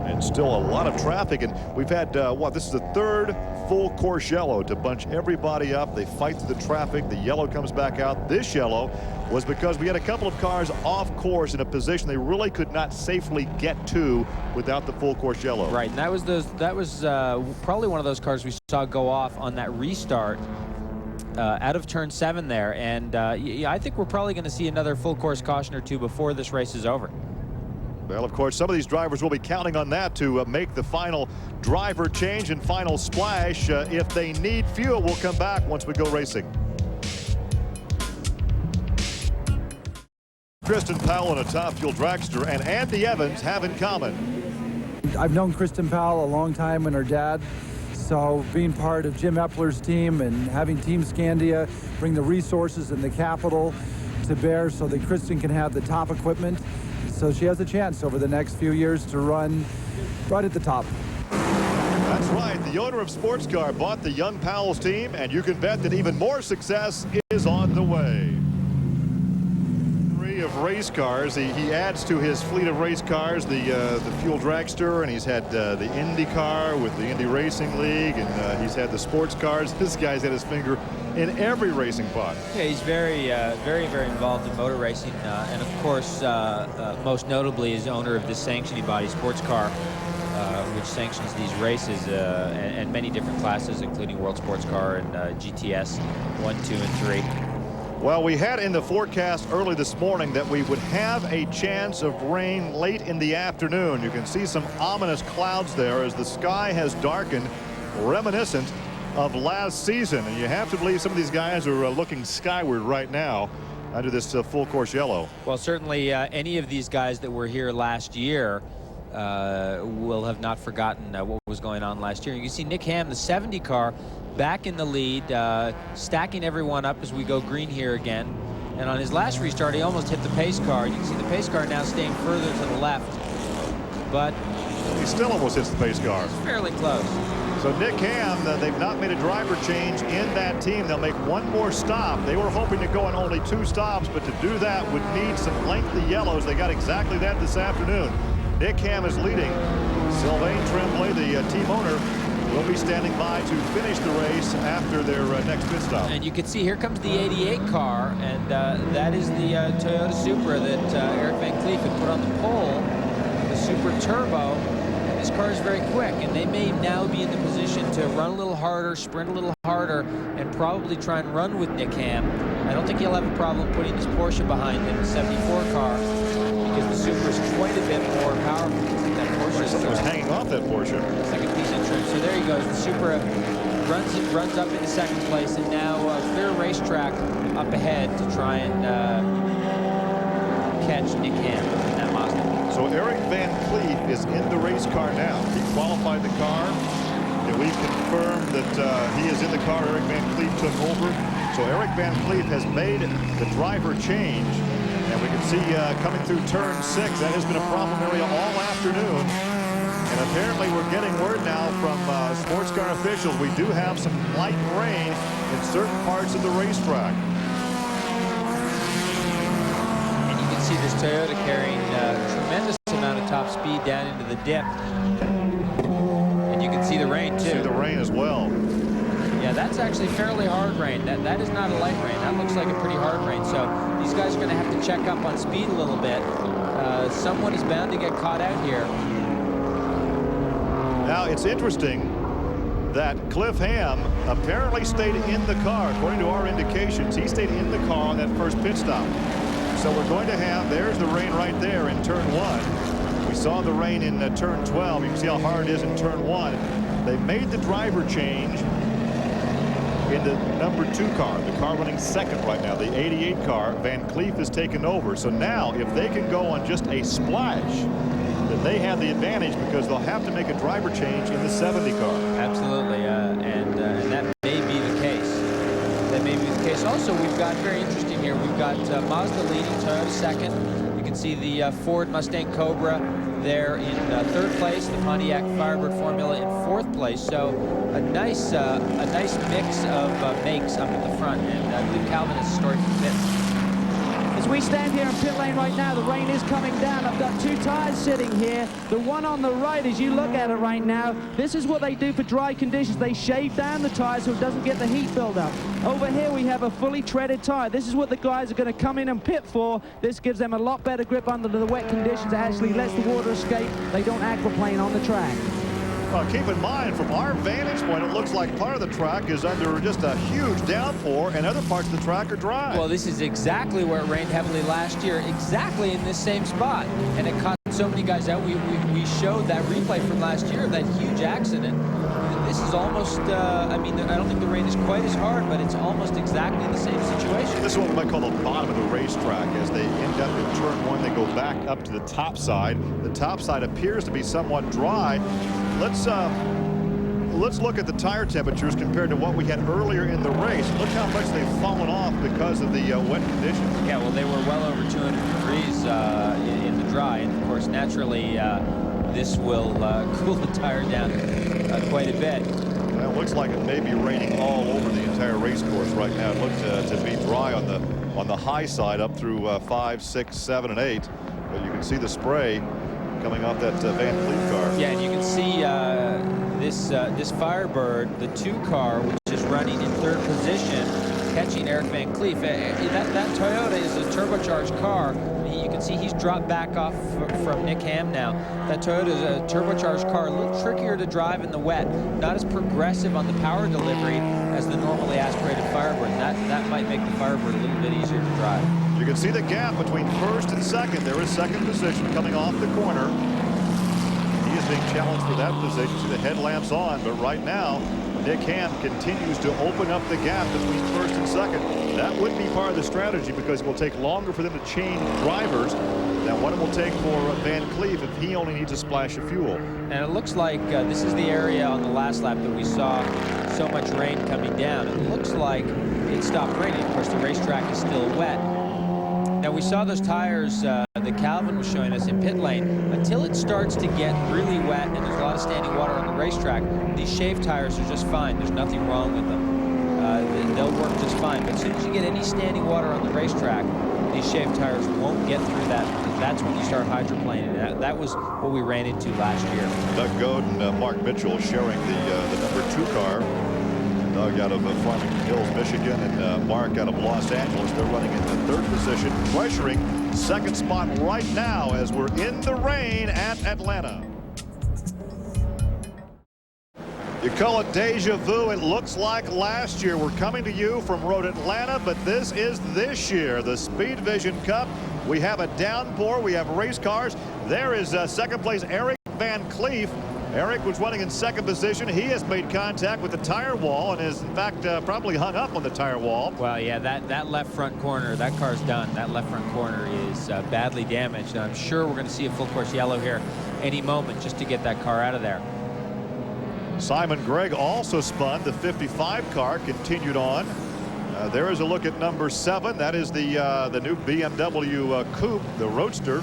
And still a lot of traffic. And we've had, this is the third full course yellow to bunch everybody up. They fight through the traffic. The yellow comes back out. This yellow was because we had a couple of cars off course in a position they really could not safely get to without the full course yellow. Right, and that was probably one of those cars we saw go off on that restart out of turn 7 there. And yeah, I think we're probably going to see another full course caution or two before this race is over. Well, of course, some of these drivers will be counting on that to make the final driver change and final splash. If they need fuel, we'll come back once we go racing. Kristen Powell and a top fuel dragster and Andy Evans have in common. I've known Kristen Powell a long time and her dad. So being part of Jim Epler's team and having Team Scandia bring the resources and the capital to bear so that Kristen can have the top equipment. So she has a chance over the next few years to run right at the top. That's right. The owner of Sports Car bought the young Powell's team, and you can bet that even more success is on the way. Of race cars, he adds to his fleet of race cars the fuel dragster, and he's had the Indy car with the Indy Racing League, and he's had the sports cars. This guy's had his finger in every racing pot. Yeah, he's very involved in motor racing, and of course, most notably is owner of this sanctioning body, Sports Car, which sanctions these races and many different classes, including World Sports Car and GTS 1, 2, and 3. Well, we had in the forecast early this morning that we would have a chance of rain late in the afternoon. You can see some ominous clouds there as the sky has darkened, reminiscent of last season. And you have to believe some of these guys are looking skyward right now under this full course yellow. Well, certainly any of these guys that were here last year will have not forgotten what was going on last year. You can see Nick Ham, the 70 car, back in the lead, stacking everyone up as we go green here again. And on his last restart, he almost hit the pace car. You can see the pace car now staying further to the left, but he still almost hits the pace car. It's fairly close. So Nick Ham, they've not made a driver change in that team. They'll make one more stop. They were hoping to go on only 2 stops, but to do that would need some lengthy yellows. They got exactly that this afternoon. Nick Ham is leading. Sylvain Tremblay, the team owner, will be standing by to finish the race after their next pit stop. And you can see here comes the 88 car, and that is the Toyota Supra that Eric Van Cleef had put on the pole, the Supra Turbo. And this car is very quick, and they may now be in the position to run a little harder, sprint a little harder, and probably try and run with Nick Ham. I don't think he'll have a problem putting his Porsche behind him, the 74 car, because the Supra is quite a bit more powerful. That Porsche was hanging off that Porsche. Second piece of trim. So there he goes. The Supra runs up into second place, and now clear racetrack up ahead to try and catch Nick Ham in that Mazda. So Eric Van Cleef is in the race car now. He qualified the car. Can we confirm that he is in the car Eric Van Cleef took over? So Eric Van Cleef has made the driver change. And we can see coming through turn 6, that has been a problem area all afternoon. And apparently we're getting word now from sports car officials we do have some light rain in certain parts of the racetrack. And you can see this Toyota carrying a tremendous amount of top speed down into the dip. And you can see the rain too. See the rain as well. Yeah, that's actually fairly hard rain. That is not a light rain. That looks like a pretty hard rain. So these guys are going to have to check up on speed a little bit. Someone is bound to get caught out here. Now, it's interesting that Cliff Ham apparently stayed in the car. According to our indications, he stayed in the car on that first pit stop. So we're going to have, there's the rain right there in turn 1. We saw the rain in turn 12. You can see how hard it is in turn 1. They made the driver change in the number 2 car, the car running second right now, the 88 car. Van Cleef has taken over. So now, if they can go on just a splash, then they have the advantage because they'll have to make a driver change in the 70 car. Absolutely, and that may be the case. That may be the case. Also, we've got very interesting here. We've got Mazda leading, Toyota second. You can see the Ford Mustang Cobra there in 3rd place, the Pontiac Firebird Formula in 4th place. So a nice mix of makes up at the front, and I believe Calvin has a story from pit. As we stand here in pit lane right now, the rain is coming down. I've got 2 tires sitting here. The one on the right, as you look at it right now, this is what they do for dry conditions. They shave down the tire so it doesn't get the heat buildup. Over here we have a fully treaded tire. This is what the guys are going to come in and pit for. This gives them a lot better grip under the wet conditions. It actually lets the water escape. They don't aquaplane on the track. Well, keep in mind, from our vantage point, it looks like part of the track is under just a huge downpour and other parts of the track are dry. Well, this is exactly where it rained heavily last year, exactly in this same spot. And it caught so many guys out. We showed that replay from last year, that huge accident. This is almost, I mean, I don't think the rain is quite as hard, but it's almost exactly the same situation. This is what we might call the bottom of the racetrack. As they end up in turn 1, they go back up to the top side. The top side appears to be somewhat dry. Let's look at the tire temperatures compared to what we had earlier in the race. Look how much they've fallen off because of the wet conditions. Yeah, well, they were well over 200 degrees in the dry, and of course, naturally, this will cool the tire down quite a bit. Well, it looks like it may be raining all over the entire race course right now. It looks to be dry on the high side up through 5, 6, 7, and 8, but you can see the spray coming off that Van Cleef car. Yeah, and you can see this Firebird, the 2 car, which is running in 3rd position, catching Eric Van Cleef. That Toyota is a turbocharged car. You can see he's dropped back off from Nick Ham now. That Toyota is a turbocharged car, a little trickier to drive in the wet, not as progressive on the power delivery as the normally aspirated Firebird. That might make the Firebird a little bit easier to drive. You can see the gap between 1st and 2nd. There is 2nd position coming off the corner. He is being challenged for that position. See the headlamps on, but right now, Nick Ham continues to open up the gap between 1st and 2nd. That would be part of the strategy because it will take longer for them to change drivers than what it will take for Van Cleef if he only needs a splash of fuel. And it looks like this is the area on the last lap that we saw so much rain coming down. It looks like it stopped raining. Of course, the racetrack is still wet. Now, we saw those tires that Calvin was showing us in pit lane. Until it starts to get really wet and there's a lot of standing water on the racetrack, these shaved tires are just fine. There's nothing wrong with them. They'll work just fine. But as soon as you get any standing water on the racetrack, these shaved tires won't get through that. That's when you start hydroplaning. That was what we ran into last year. Doug Goad and Mark Mitchell sharing the number 2 car. Doug out of Farmington Hills, Michigan, and Mark out of Los Angeles. They're running in the 3rd position, pressuring 2nd spot right now as we're in the rain at Atlanta. You call it deja vu. It looks like last year. We're coming to you from Road Atlanta, but this is this year, the Speedvision Cup. We have a downpour. We have race cars. There is 2nd place Eric Van Cleef. Eric was running in 2nd position. He has made contact with the tire wall and is, in fact, probably hung up on the tire wall. Well, yeah, that left front corner, that car's done. That left front corner is badly damaged. And I'm sure we're going to see a full course yellow here any moment just to get that car out of there. Simon Gregg also spun. The 55 car continued on. There is a look at number 7. That is the new BMW Coupe, the Roadster.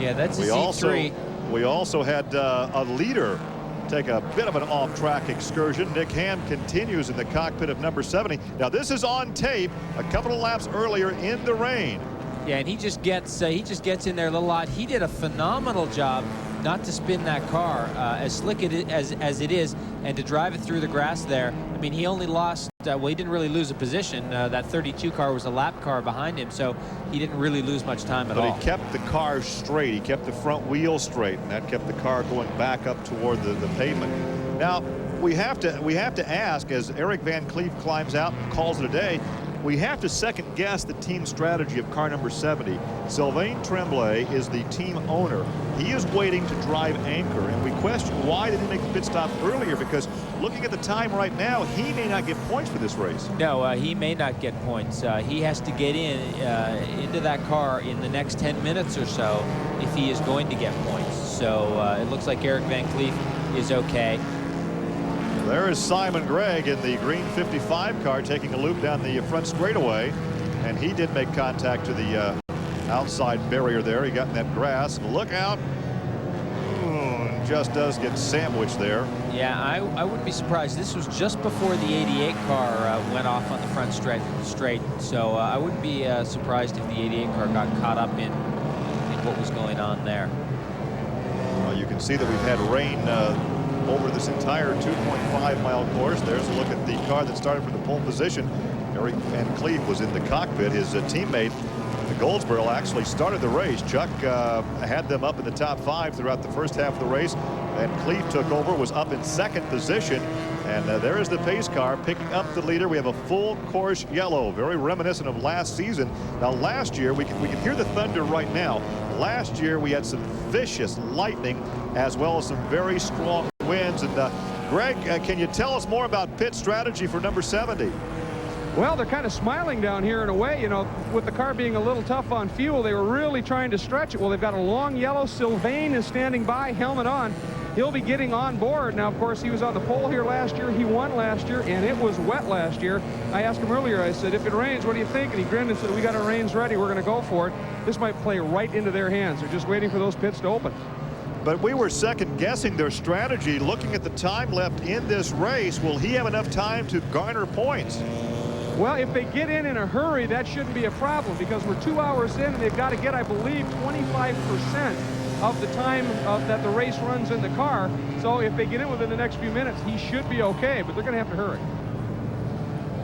Yeah, that's a C3. We also had a leader take a bit of an off-track excursion. Nick Ham continues in the cockpit of number 70. Now, this is on tape a couple of laps earlier in the rain. Yeah, and he just gets in there a little odd. He did a phenomenal job not to spin that car as slick as it is, and to drive it through the grass there. I mean, he only lost, well, he didn't really lose a position. That 32 car was a lap car behind him, so he didn't really lose much time at all. But he kept the car straight. He kept the front wheel straight, and that kept the car going back up toward the pavement. Now, we have to ask, as Eric Van Cleef climbs out and calls it a day, we have to second guess the team strategy of car number 70. Sylvain Tremblay is the team owner. He is waiting to drive anchor, and we question why they didn't make the pit stop earlier, because looking at the time right now, he may not get points for this race. No, he may not get points. He has to get into that car in the next 10 minutes or so if he is going to get points. So it looks like Eric Van Cleef is okay. There is Simon Gregg in the green 55 car taking a loop down the front straightaway, and he did make contact to the outside barrier there. He got in that grass. Look out. Ooh, just does get sandwiched there. Yeah, I wouldn't be surprised. This was just before the 88 car went off on the front straight. So I wouldn't be surprised if the 88 car got caught up in what was going on there. Well, you can see that we've had rain over this entire 2.5-mile course. There's a look at the car that started from the pole position. Eric Van Cleef was in the cockpit. His teammate, the Goldsboro, actually started the race. Chuck had them up in the top 5 throughout the first half of the race. Van Cleef took over, was up in second position. And there is the pace car picking up the leader. We have a full course yellow, very reminiscent of last season. Now, last year, we can hear the thunder right now. Last year, we had some vicious lightning as well as some very strong winds. And Greg, can you tell us more about pit strategy for number 70? Well, they're kind of smiling down here in a way, you know, with the car being a little tough on fuel. They were really trying to stretch it. Well, they've got a long yellow. Sylvain is standing by, helmet on. He'll be getting on board. Now, of course, he was on the pole here last year. He won last year, and it was wet last year. I asked him earlier, I said, if it rains, what do you think? And he grinned and said, we got our rains ready. We're going to go for it. This might play right into their hands. They're just waiting for those pits to open. But we were second guessing their strategy. Looking at the time left in this race, will he have enough time to garner points? Well, if they get in a hurry, that shouldn't be a problem, because we're 2 hours in and they've got to get, I believe, 25% of the time that the race runs in the car. So if they get in within the next few minutes, he should be okay, but they're going to have to hurry.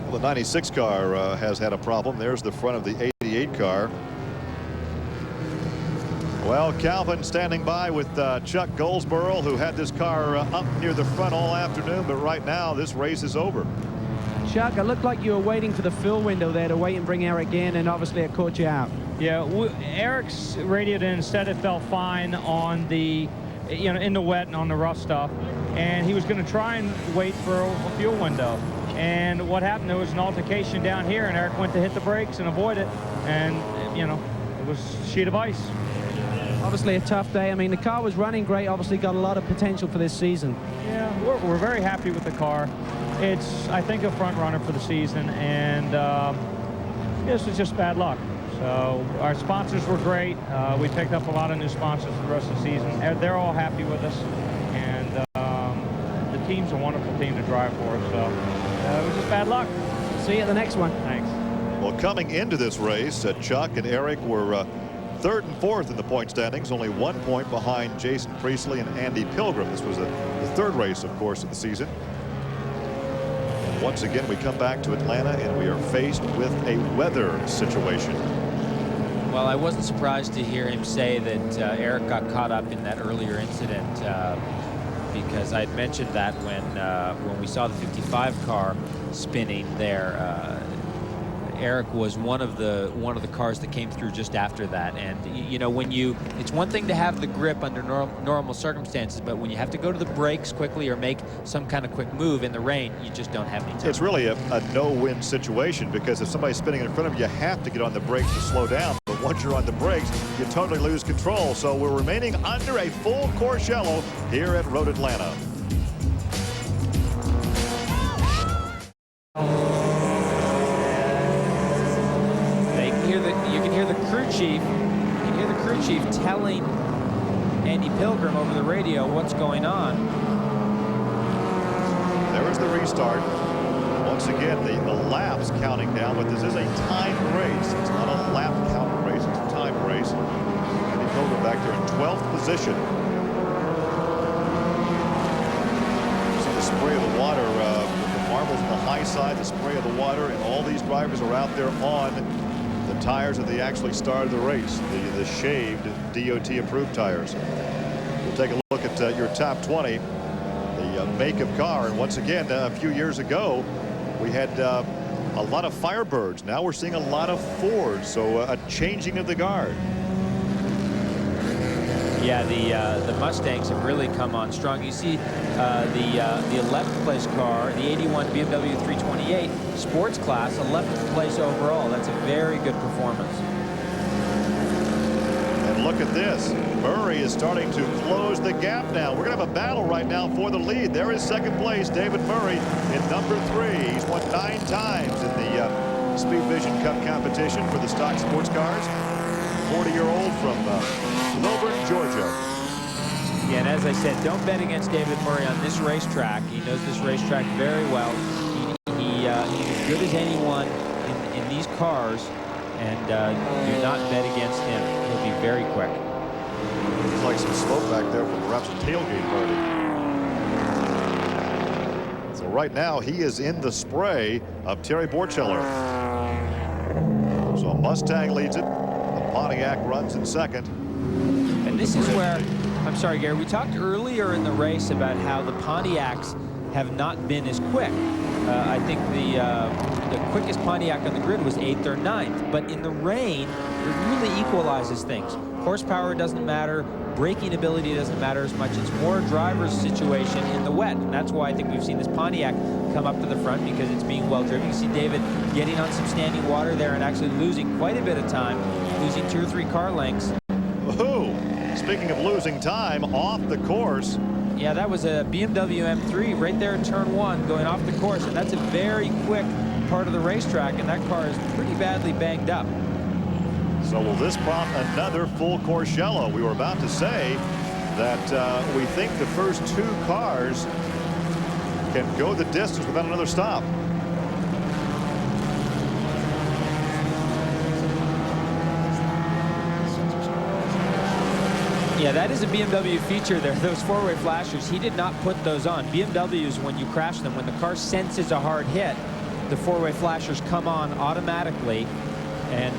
Well, the 96 car has had a problem. There's the front of the 88 car. Well, Calvin standing by with Chuck Goldsboro, who had this car up near the front all afternoon, but right now this race is over. Chuck, it looked like you were waiting for the fill window there to wait and bring Eric in, and obviously it caught you out. Yeah, Eric's radioed in, said it felt fine on the, you know, in the wet and on the rough stuff, and he was going to try and wait for a fuel window. And what happened, there was an altercation down here, and Eric went to hit the brakes and avoid it, and, you know, it was a sheet of ice. Obviously a tough day. I mean, the car was running great, obviously got a lot of potential for this season. Yeah, we're very happy with the car. It's, I think, a front runner for the season, and this was just bad luck. So our sponsors were great. We picked up a lot of new sponsors for the rest of the season. They're all happy with us, and the team's a wonderful team to drive for. So it was just bad luck. See you at the next one. Thanks. Well, coming into this race, Chuck and Eric were third and fourth in the point standings, only 1 point behind Jason Priestley and Andy Pilgrim. This was the third race, of course, of the season. And once again, we come back to Atlanta, and we are faced with a weather situation. Well, I wasn't surprised to hear him say that Eric got caught up in that earlier incident, because I'd mentioned that when we saw the 55 car spinning there. Eric was one of the cars that came through just after that. And you know, it's one thing to have the grip under normal circumstances, but when you have to go to the brakes quickly or make some kind of quick move in the rain, you just don't have any time. It's really a no-win situation, because if somebody's spinning in front of you, you have to get on the brakes to slow down. But once you're on the brakes, you totally lose control. So we're remaining under a full course yellow here at Road Atlanta. You can hear the crew chief telling Andy Pilgrim over the radio what's going on. There is the restart. Once again, the laps counting down, but this is a timed race. It's not a lap count race, it's a timed race. Andy Pilgrim back there in 12th position. See the spray of the water with the marbles on the high side, the spray of the water, and all these drivers are out there on the tires that they actually started the race, the shaved DOT-approved tires. We'll take a look at your top 20, the make of car. And once again, a few years ago, we had a lot of Firebirds. Now we're seeing a lot of Fords, so a changing of the guard. Yeah, the Mustangs have really come on strong. You see the 11th place car, the 81 BMW 328 sports class, 11th place overall. That's a very good performance. And look at this. Murray is starting to close the gap now. We're going to have a battle right now for the lead. There is second place, David Murray in number 3. He's won 9 times in the Speedvision Cup competition for the stock sports cars. 40-year-old from Lilburn, Georgia. Yeah, and as I said, don't bet against David Murray on this racetrack. He knows this racetrack very well. He's as good as anyone in these cars, and do not bet against him. He'll be very quick. There's like some smoke back there from perhaps a tailgate party. So right now he is in the spray of Terry Borcheller. So Mustang leads it. Pontiac runs in second. And this is where, I'm sorry, Gary, we talked earlier in the race about how the Pontiacs have not been as quick. I think the quickest Pontiac on the grid was 8th or 9th, but in the rain, it really equalizes things. Horsepower doesn't matter, braking ability doesn't matter as much. It's more a driver's situation in the wet, and that's why I think we've seen this Pontiac come up to the front, because it's being well driven. You see David getting on some standing water there and actually losing quite a bit of time, losing 2 or 3 car lengths. Woohoo! Speaking of losing time, off the course. Yeah, that was a BMW M3 right there in turn 1 going off the course, and that's a very quick part of the racetrack, and that car is pretty badly banged up. So will this prompt another full course yellow? We were about to say that we think the first 2 cars can go the distance without another stop. Yeah, that is a BMW feature there. Those 4-way flashers, he did not put those on. BMWs, when you crash them, when the car senses a hard hit, the 4-way flashers come on automatically. And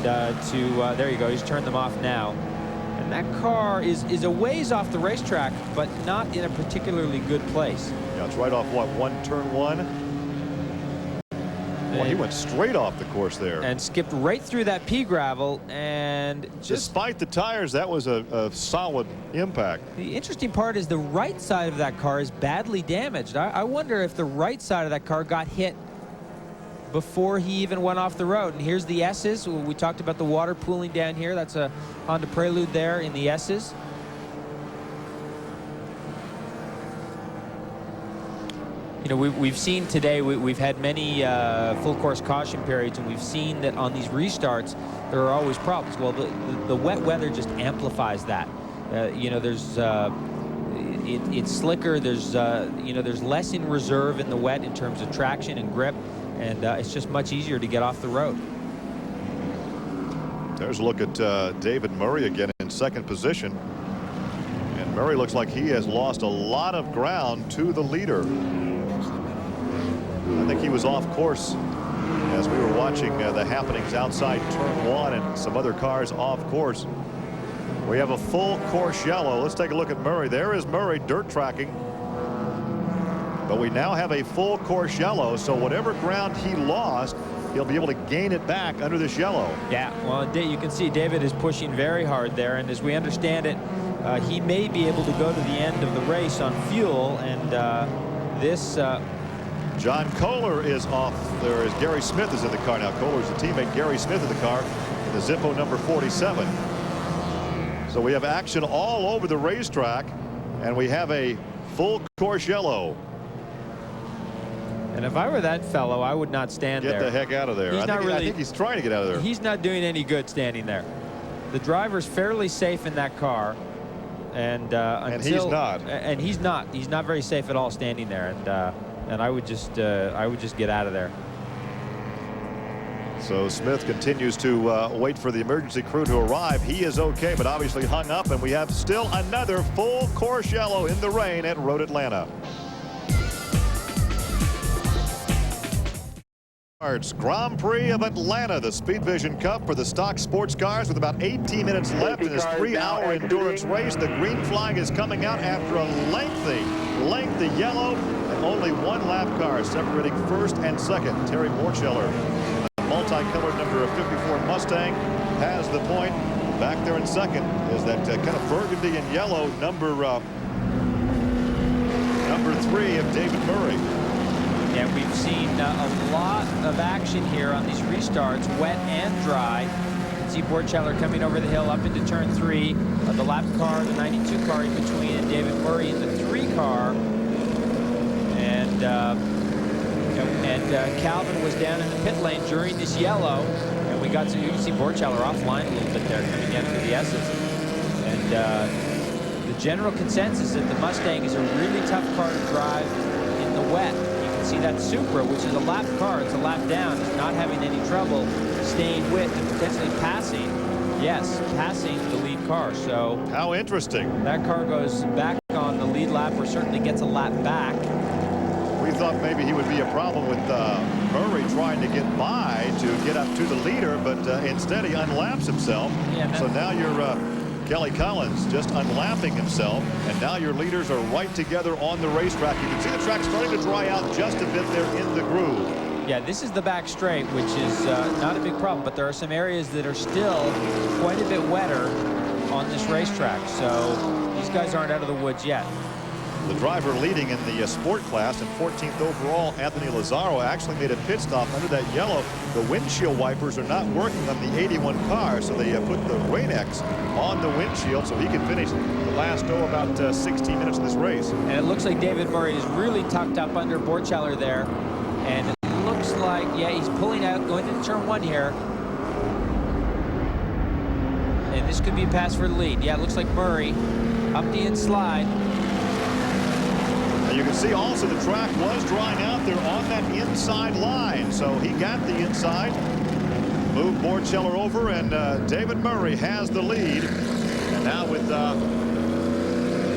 there you go, he's turned them off now. And that car is a ways off the racetrack, but not in a particularly good place. Yeah, it's right off what, turn 1? Well, he went straight off the course there. And skipped right through that pea gravel, and just... Despite the tires, that was a solid impact. The interesting part is the right side of that car is badly damaged. I wonder if the right side of that car got hit before he even went off the road. And here's the S's. We talked about the water pooling down here. That's a Honda Prelude there in the S's. You know, we've seen today, we've had many full course caution periods, and we've seen that on these restarts there are always problems. Well, the wet weather just amplifies that. You know, there's it's slicker. There's you know, there's less in reserve in the wet in terms of traction and grip, and it's just much easier to get off the road. There's a look at David Murray again in second position, and Murray looks like he has lost a lot of ground to the leader. I think he was off course as we were watching the happenings outside turn 1 and some other cars off course. We have a full course yellow. Let's take a look at Murray. There is Murray dirt tracking. But we now have a full course yellow, so whatever ground he lost, he'll be able to gain it back under this yellow. Yeah, well, you can see David is pushing very hard there, and as we understand it, he may be able to go to the end of the race on fuel, and this... John Kohler is off there as Gary Smith is in the car now. Kohler's the teammate, Gary Smith in the car, in the Zippo number 47. So we have action all over the racetrack, and we have a full course yellow. And if I were that fellow, I would not stand there. Get the heck out of there. I think he's trying to get out of there. He's not doing any good standing there. The driver's fairly safe in that car, and he's not. And he's not. He's not very safe at all standing there. And I would just get out of there. So Smith continues to wait for the emergency crew to arrive. He is okay, but obviously hung up, and we have still another full course yellow in the rain at Road Atlanta. Grand Prix of Atlanta, the Speedvision Cup for the stock sports cars with about 18 minutes left in this 3-hour endurance race. The green flag is coming out after a lengthy yellow. only one lap car separating first and second. Terry Borcheller in the multicolored number 54 Mustang has the point. Back there in second is that kind of burgundy and yellow number 3 of David Murray. Yeah, we've seen a lot of action here on these restarts, wet and dry. You can see Borcheller coming over the hill up into turn 3. The lap car, the 92 car in between, and David Murray in the 3 car. And Calvin was down in the pit lane during this yellow. And we got to, you can see Borcheller offline a little bit there coming down to the S's. And the general consensus is that the Mustang is a really tough car to drive in the wet. You can see that Supra, which is a lap car, it's a lap down, is not having any trouble staying with and potentially passing. Yes, passing the lead car. So how interesting. That car goes back on the lead lap, or certainly gets a lap back. We thought maybe he would be a problem with Murray trying to get by to get up to the leader, but instead he unlaps himself. Yeah, so now you're Kelly Collins just unlapping himself, and now your leaders are right together on the racetrack. You can see the track starting to dry out just a bit there in the groove. Yeah, this is the back straight, which is not a big problem, but there are some areas that are still quite a bit wetter on this racetrack. So these guys aren't out of the woods yet. The driver leading in the sport class and 14th overall, Anthony Lazzaro, actually made a pit stop under that yellow. The windshield wipers are not working on the 81 car, so they put the Rain-X on the windshield so he can finish the last, about 16 minutes of this race. And it looks like David Murray is really tucked up under Borcheller there. And it looks like, yeah, he's pulling out, going into turn 1 here. And this could be a pass for the lead. Yeah, it looks like Murray up the inside. You can see also the track was drying out there on that inside line, so he got the inside, moved Borcheller over, and David Murray has the lead. And now with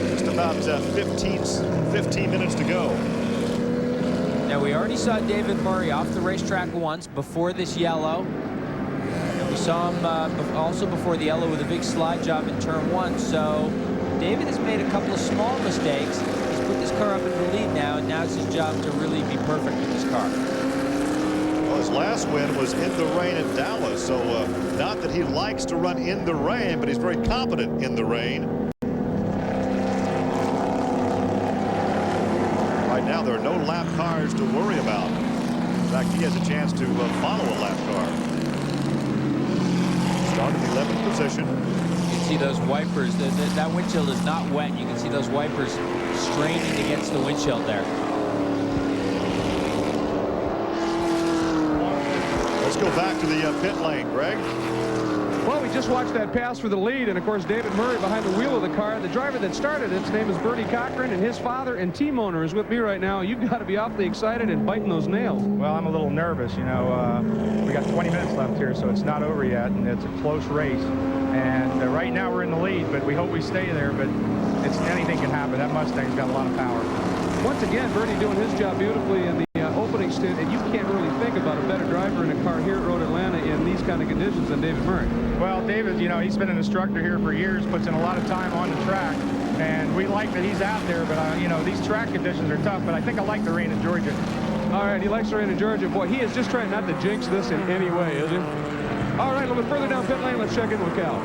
just about 15 minutes to go. Now we already saw David Murray off the racetrack once before this yellow. And we saw him also before the yellow with a big slide job in turn 1. So David has made a couple of small mistakes. Put this car up in the lead now, and now it's his job to really be perfect with this car. Well, his last win was in the rain at Dallas, so not that he likes to run in the rain, but he's very competent in the rain. Right now, there are no lap cars to worry about. In fact, he has a chance to follow a lap car. Start in 11th position. You can see those wipers. That windshield is not wet. You can see those wipers straining against the windshield there. Let's go back to the pit lane, Greg. Well, we just watched that pass for the lead, and of course David Murray behind the wheel of the car. The driver that started it, his name is Bertie Cochran, and his father and team owner is with me right now. You've got to be awfully excited and biting those nails. Well, I'm a little nervous. You know, we got 20 minutes left here, so it's not over yet, and it's a close race. And right now we're in the lead, but we hope we stay there. But anything can happen. That Mustang's got a lot of power. Once again, Bertie doing his job beautifully in the opening stint, and you can't really think about a better driver in a car here at Road Atlanta in these kind of conditions than David Murray. Well, David, you know, he's been an instructor here for years, puts in a lot of time on the track, and we like that he's out there, but, you know, these track conditions are tough, but I think I like the rain in Georgia. All right, he likes the rain in Georgia. Boy, he is just trying not to jinx this in any way, is he? All right, a little bit further down pit lane, let's check in with Cal.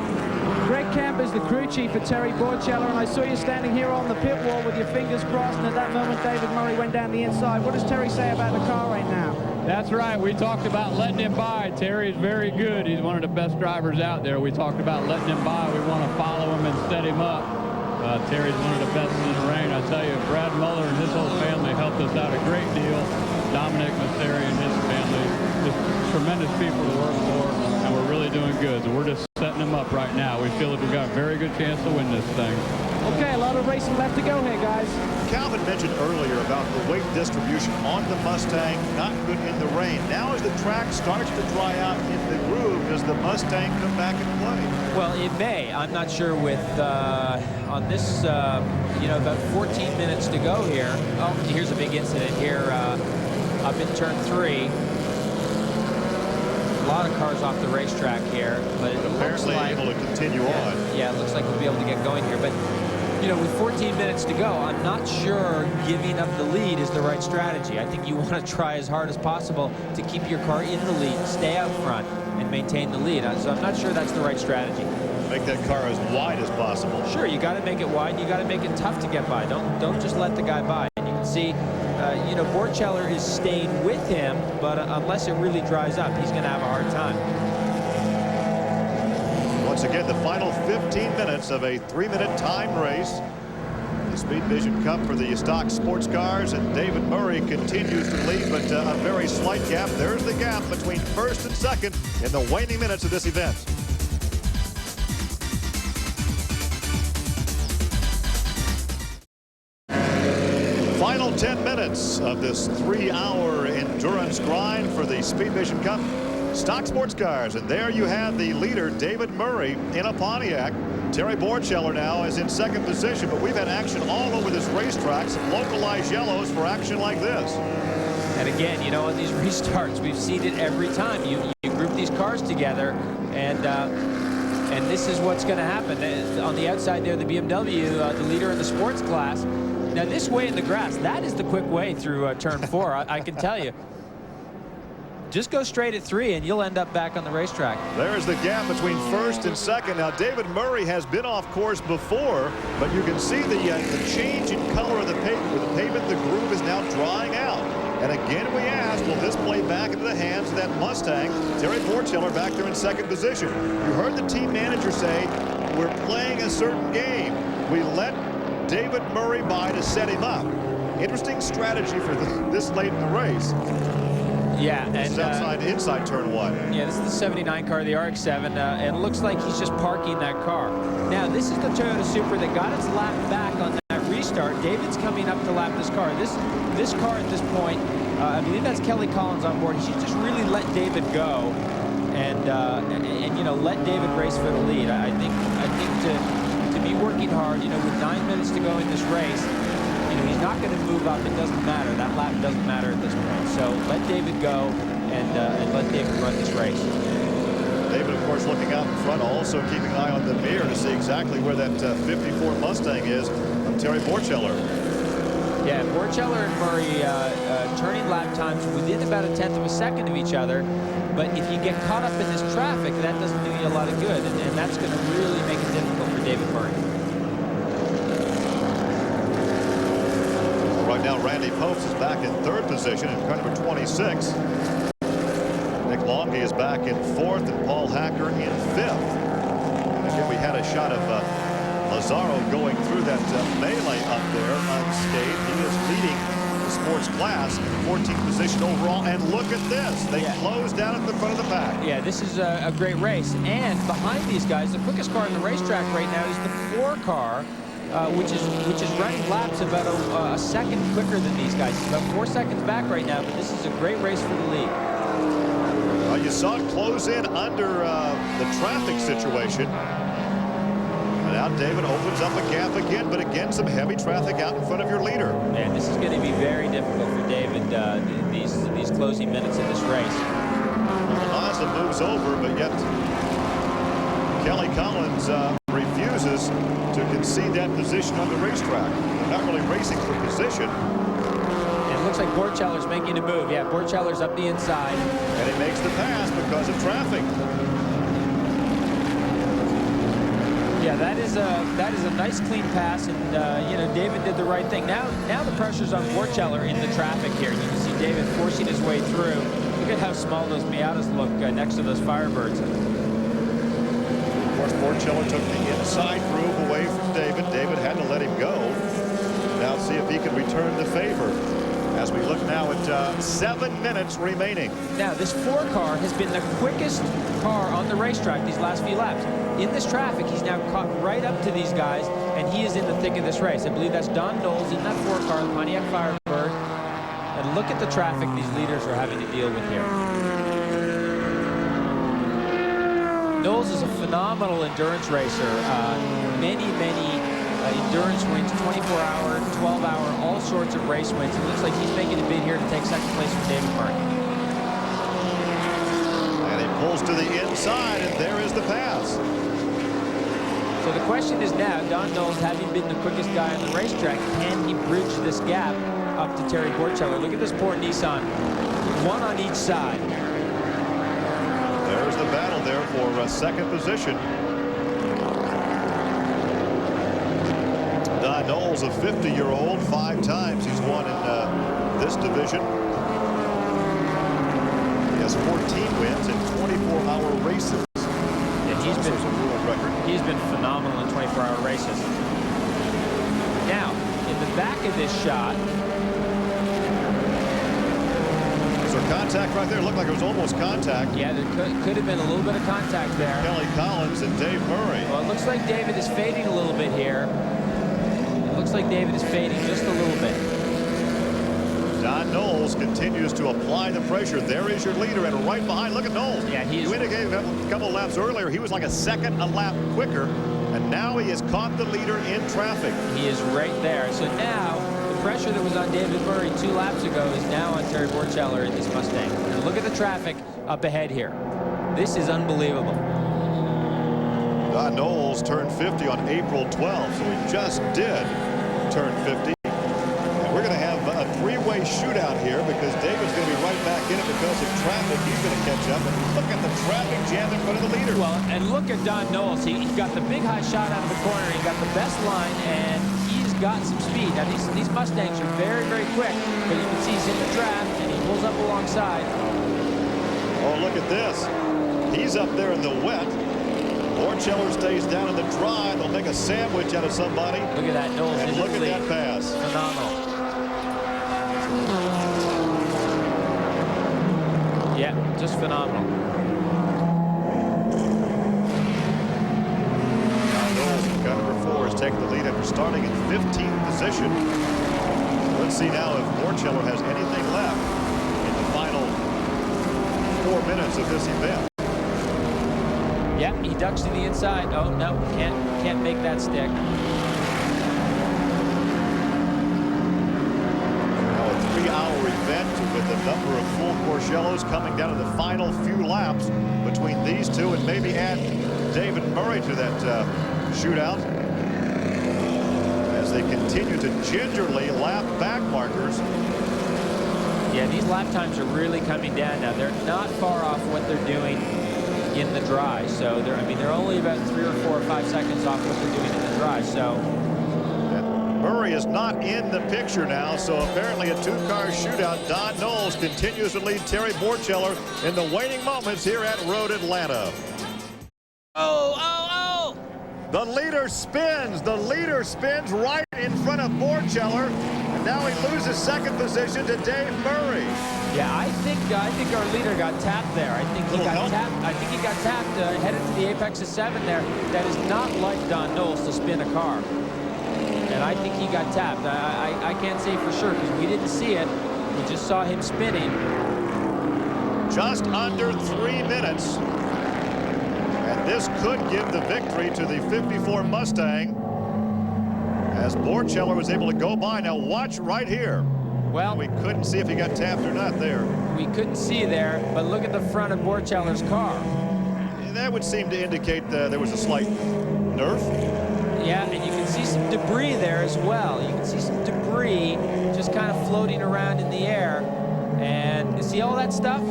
Greg Kemp is the crew chief for Terry Borcheller, and I saw you standing here on the pit wall with your fingers crossed, and at that moment David Murray went down the inside. What does Terry say about the car right now? That's right. We talked about letting him by. Terry's very good. He's one of the best drivers out there. We talked about letting him by. We want to follow him and set him up. Terry's one of the best in the rain. I tell you, Brad Muller and his whole family helped us out a great deal. Dominic Masseri and his family, just tremendous people to work for, and we're really doing good. So we're just setting them up right now. We feel that we've got a very good chance to win this thing. Okay, a lot of racing left to go here, guys. Calvin mentioned earlier about the weight distribution on the Mustang, not good in the rain. Now as the track starts to dry out in the groove, does the Mustang come back and play? Well, it may. I'm not sure with, on this, you know, about 14 minutes to go here. Oh, here's a big incident here up in turn 3. A lot of cars off the racetrack here, but it looks apparently like able to continue on. Yeah, it looks like we'll be able to get going here. But You know, with 14 minutes to go, I'm not sure giving up the lead is the right strategy. I think you want to try as hard as possible to keep your car in the lead, stay out front, and maintain the lead. So I'm not sure that's the right strategy. Make that car as wide as possible. Sure, you got to make it wide. You got to make it tough to get by. Don't just let the guy by. And you can see, you know, Borcheller is staying with him, but unless it really dries up, he's going to have a hard time. Once again, the final 15 minutes of a 3-minute time race. The Speedvision Cup for the stock sports cars, and David Murray continues to lead, but a very slight gap. There's the gap between first and second in the waning minutes of this event. Final 10 minutes of this 3-hour endurance grind for the Speedvision Cup stock sports cars, and there you have the leader, David Murray, in a Pontiac. Terry Borcheller now is in second position, but we've had action all over this racetrack, some localized yellows for action like this. And again, you know, on these restarts, we've seen it every time. You group these cars together, and this is what's going to happen. On the outside there, the BMW, the leader in the sports class. Now, this way in the grass, that is the quick way through turn 4, I can tell you. Just go straight at 3 and you'll end up back on the racetrack. There's the gap between first and second. Now, David Murray has been off course before, but you can see the change in color of the pavement. With the pavement, the groove is now drying out. And again, we asked, will this play back into the hands of that Mustang? Terry Borcheller back there in second position. You heard the team manager say, we're playing a certain game. We let David Murray by to set him up. Interesting strategy for this late in the race. Yeah, and inside turn 1. Yeah, this is the 79 car, the RX-7, and it looks like he's just parking that car. Now, this is the Toyota Supra that got its lap back on that restart. David's coming up to lap this car. This car at this point, I believe that's Kelly Collins on board. He should just really let David go, and you know, let David race for the lead. I think to be working hard, you know, with 9 minutes to go in this race. You know, he's not going to move up. It doesn't matter. That lap doesn't matter at this point. So let David go and let David run this race. David, of course, looking out in front, also keeping an eye on the mirror to see exactly where that 54 Mustang is on Terry Borcheller. Yeah, Borcheller and Murray turning lap times within about 1/10 of a second of each other. But if you get caught up in this traffic, that doesn't do you a lot of good. And that's going to really make it difficult for David Murray. Right now, Randy Popes is back in third position in car number 26. Nick Longy is back in fourth, and Paul Hacker in fifth. And again, we had a shot of Lazzaro going through that melee up there unscathed. He is leading the sports class in 14th position overall. And look at this. They close down at the front of the pack. Yeah, this is a great race. And behind these guys, the quickest car in the racetrack right now is the 4 car. Which is running laps about a second quicker than these guys. It's about 4 seconds back right now, but this is a great race for the lead. You saw it close in under the traffic situation. And now David opens up a gap again, but again, some heavy traffic out in front of your leader. Man, this is going to be very difficult for David, these closing minutes in this race. Mazda moves over, but yet Kelly Collins refuses to concede that position on the racetrack. They're not really racing for position. It looks like Borcheller's making a move. Yeah, Borcheller's up the inside. And he makes the pass because of traffic. Yeah, that is a nice clean pass, and you know, David did the right thing. Now the pressure's on Borcheller in the traffic here. You can see David forcing his way through. Look at how small those Miatas look next to those Firebirds. Of course, Borcheller took the inside groove away from David. David had to let him go. Now see if he can return the favor. As we look now at 7 minutes remaining. Now, this 4 car has been the quickest car on the racetrack these last few laps. In this traffic, he's now caught right up to these guys, and he is in the thick of this race. I believe that's Don Knowles in that 4 car, the Pontiac Firebird. And look at the traffic these leaders are having to deal with here. Knowles is a phenomenal endurance racer. Many endurance wins, 24-hour, 12-hour, all sorts of race wins. It looks like he's making a bid here to take second place from David Murray. And he pulls to the inside, and there is the pass. So the question is now, Don Knowles, having been the quickest guy on the racetrack, can he bridge this gap up to Terry Borchello? Look at this poor Nissan. One on each side. There's the battle there for second position. Don Knowles, a 50-year-old, 5 times he's won in this division. He has 14 wins in 24-hour races. And he's been a world record. He's been phenomenal in 24-hour races. Now, in the back of this shot, so contact right there. Looked like it was almost contact. Yeah, there could have been a little bit of contact there. Kelly Collins and Dave Murray. Well, it looks like David is fading a little bit here. It looks like David is fading just a little bit. Don Knowles continues to apply the pressure. There is your leader, and right behind. Look at Knowles. Yeah, you indicated a couple of laps earlier he was like a second a lap quicker, and now he has caught the leader in traffic. He is right there. So now the pressure that was on David Murray 2 laps ago is now on Terry Borchello in this Mustang. And look at the traffic up ahead here. This is unbelievable. Don Knowles turned 50 on April 12th, so he just did turn 50. And we're going to have a 3-way shootout here because David's going to be right back in it because of traffic. He's going to catch up. And look at the traffic jam in front of the leader. Well, and look at Don Knowles. He got the big high shot out of the corner. He got the best line, and he's got some speed. Now, these Mustangs are very, very quick, but you can see he's in the draft, and he pulls up alongside. Oh, look at this. He's up there in the wet. Borchello stays down in the dry. They'll make a sandwich out of somebody. Look at that, Knowles. And look at that pass. Phenomenal. Yeah, just phenomenal. Knowles, car number 4, has taken the lead after starting in 15th position. Let's see now if Borchello has anything left in the final 4 minutes of this event. Yep, he ducks to the inside. Oh no, can't make that stick. Now a 3-hour event with a number of full Borchellos coming down to the final few laps between these two, and maybe add David Murray to that shootout as they continue to gingerly lap back markers. Yeah, these lap times are really coming down now. They're not far off what they're doing in the dry. So they're only about 3 or 4 or 5 seconds off what they're doing in the dry. So Murray is not in the picture now, so apparently a 2-car shootout. Don Knowles continues to lead Terry Borchello in the waning moments here at Road Atlanta. The leader spins. The leader spins right in front of Borchello, and now he loses second position to Dave Murray. yeah, I think our leader got tapped there. I think he got tapped headed to the apex of 7 there. That is not like Don Knowles to spin a car. And I think he got tapped. I can't say for sure because we didn't see it. We just saw him spinning. Just under 3 minutes. And this could give the victory to the 54 Mustang as Borchello was able to go by. Now watch right here. Well, we couldn't see if he got tapped or not there. We couldn't see there, but look at the front of Borchello's car. That would seem to indicate that there was a slight nerf. Yeah, and you can see some debris there as well. You can see some debris just kind of floating around in the air. And you see all that stuff?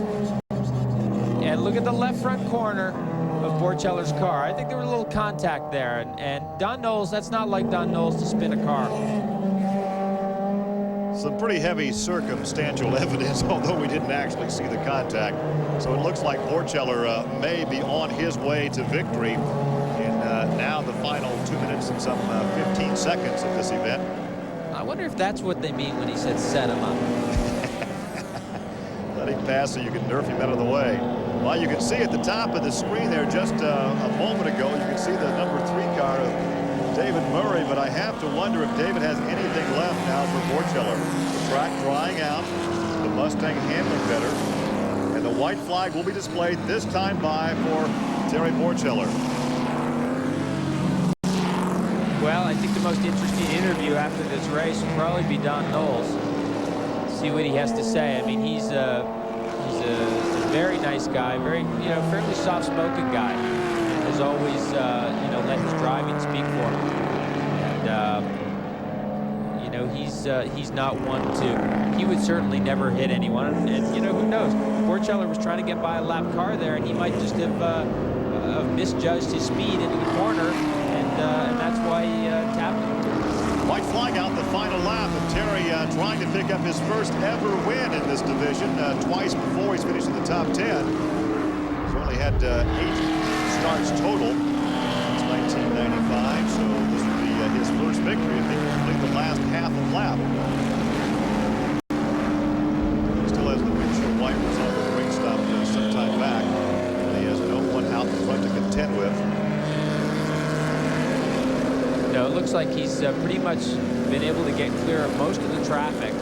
And look at the left front corner of Borchello's car. I think there was a little contact there. And Don Knowles, that's not like Don Knowles to spin a car. Some pretty heavy circumstantial evidence, although we didn't actually see the contact. So it looks like Borchello may be on his way to victory in now the final 2 minutes and some 15 seconds of this event. I wonder if that's what they mean when he said set him up. Let him pass so you can nerf him out of the way. Well, you can see at the top of the screen there just a moment ago, you can see the number 3 car of David Murray, but I have to wonder if David has anything left now for Borchello. The track drying out, the Mustang handling better, and the white flag will be displayed this time by for Terry Borchello. Well, I think the most interesting interview after this race will probably be Don Knowles. See what he has to say. I mean, he's a very nice guy, very, fairly soft-spoken guy. has always, you know, let his driving speak for him. And, you know, he's not one to, he would certainly never hit anyone. And you know, who knows? Borchello was trying to get by a lap car there, and he might just have misjudged his speed into the corner, and that's why he tapped him. White flag out the final lap, and Terry trying to pick up his first ever win in this division. Twice before he's finished in the top 10. He's only had 8 starts total since 1995, so this will be his first victory if he can complete the last half of lap. He still has the windshield wipers on the brake stop sometime back, and he has no one out in front to contend with. No, it looks like he's pretty much been able to get clear of most of the traffic.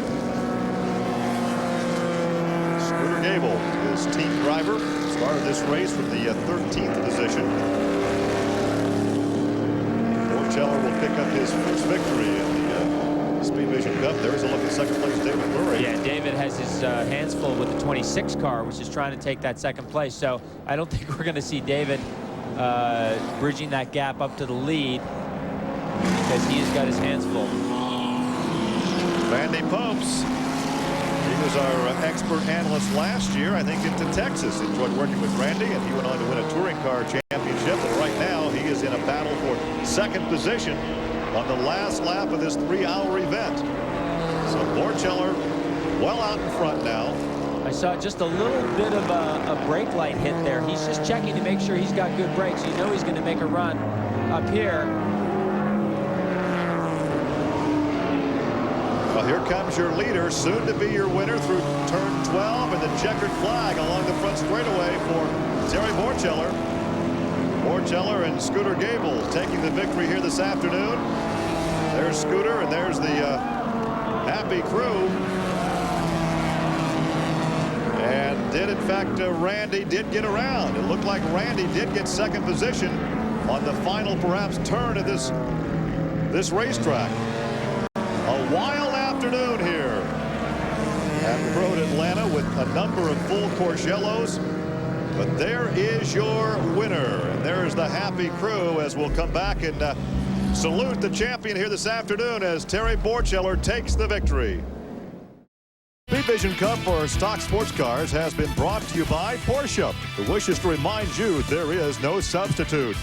Scooter Gable, his team driver, started this race from the 13th position. Borchello will pick up his first victory in the Speedvision Cup. There's a look at second place David Murray. Yeah, David has his hands full with the 26 car, which is trying to take that second place. So I don't think we're going to see David bridging that gap up to the lead, because he has got his hands full. Randy Popes, he was our expert analyst last year, I think, into Texas. Enjoyed working with Randy, and he went on to win a touring car championship. And right now, he is in a battle for second position on the last lap of this 3-hour event. So Borchello well out in front now. I saw just a little bit of a brake light hit there. He's just checking to make sure he's got good brakes. You know he's going to make a run up here. Well, here comes your leader, soon to be your winner through turn 12, and the checkered flag along the front straightaway for Terry Borchello. Borchello and Scooter Gable taking the victory here this afternoon. There's Scooter, and there's the happy crew. And did, in fact, Randy did get around. It looked like Randy did get second position on the final, perhaps, turn of this racetrack. A wild afternoon here at Road Atlanta with a number of full Courgellos. But there is your winner, and there's the happy crew as we'll come back and salute the champion here this afternoon as Terry Borchello takes the victory. Speedvision Cup for stock sports cars has been brought to you by Porsche, who wishes to remind you there is no substitute.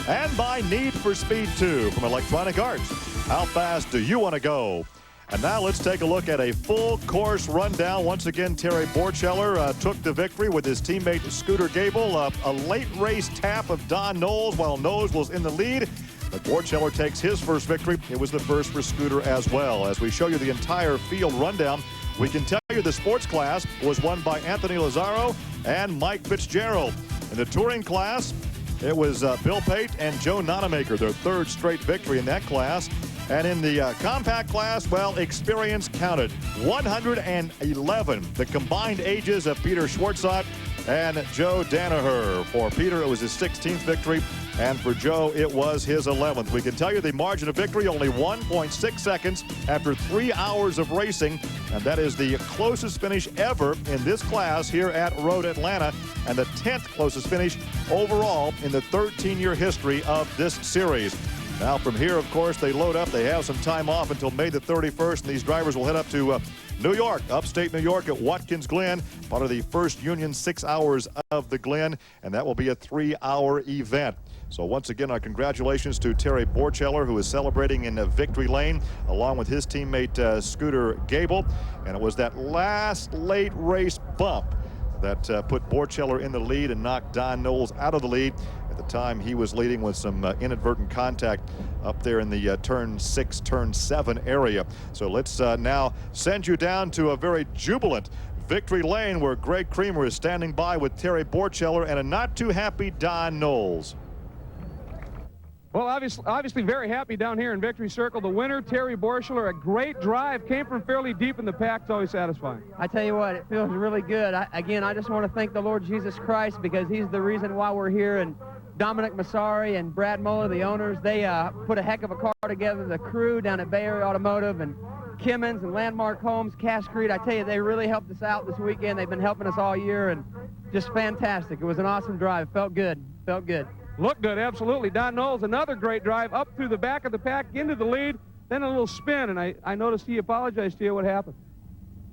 And by Need for Speed 2 from Electronic Arts. How fast do you want to go? And now let's take a look at a full course rundown. Once again, Terry Borchello took the victory with his teammate Scooter Gable. A late race tap of Don Knowles while Knowles was in the lead. But Borchello takes his first victory. It was the first for Scooter as well. As we show you the entire field rundown, we can tell you the sports class was won by Anthony Lazzaro and Mike Fitzgerald. In the touring class, it was Bill Pate and Joe Nonamaker, their third straight victory in that class. And in the compact class, well, experience counted. 111, the combined ages of Peter Schwartzat and Joe Danaher. For Peter, it was his 16th victory, and for Joe, it was his 11th. We can tell you the margin of victory, only 1.6 seconds after 3 hours of racing, and that is the closest finish ever in this class here at Road Atlanta, and the 10th closest finish overall in the 13-year history of this series. Now from here, of course, they load up. They have some time off until May the 31st, and these drivers will head up to New York, upstate New York at Watkins Glen, part of the first Union 6 hours of the Glen, and that will be a 3-hour event. So once again, our congratulations to Terry Borchello, who is celebrating in victory lane, along with his teammate Scooter Gable. And it was that last late race bump that put Borchello in the lead and knocked Don Knowles out of the lead. At the time, he was leading with some inadvertent contact up there in the turn 6, turn 7 area. So let's now send you down to a very jubilant victory lane where Greg Creamer is standing by with Terry Borchello and a not too happy Don Knowles. Well, obviously very happy down here in Victory Circle. The winner, Terry Borchello, a great drive, came from fairly deep in the pack. It's always satisfying. I tell you what, it feels really good. Again, I just want to thank the Lord Jesus Christ because he's the reason why we're here. And Dominic Massari and Brad Muller, the owners, they put a heck of a car together. The crew down at Bay Area Automotive and Kimmons and Landmark Homes, Cash Creed, I tell you, they really helped us out this weekend. They've been helping us all year, and just fantastic. It was an awesome drive. Felt good. Felt good. Looked good, absolutely. Don Knowles, another great drive up through the back of the pack, into the lead, then a little spin, and I noticed he apologized to you. What happened?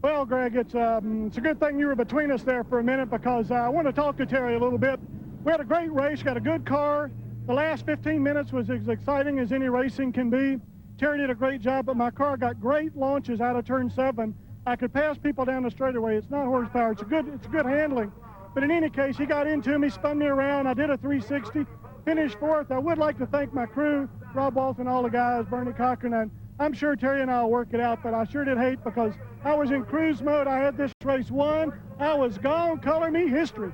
Well, Greg, it's a good thing you were between us there for a minute, because I want to talk to Terry a little bit. We had a great race, got a good car. The last 15 minutes was as exciting as any racing can be. Terry did a great job, but my car got great launches out of turn 7. I could pass people down the straightaway. It's not horsepower. It's good handling. But in any case, he got into me, spun me around. I did a 360, finished 4th. I would like to thank my crew, Rob Walton, all the guys, Bernie Cochran, and I'm sure Terry and I will work it out, but I sure did hate, because I was in cruise mode. I had this race won. I was gone. Color me history.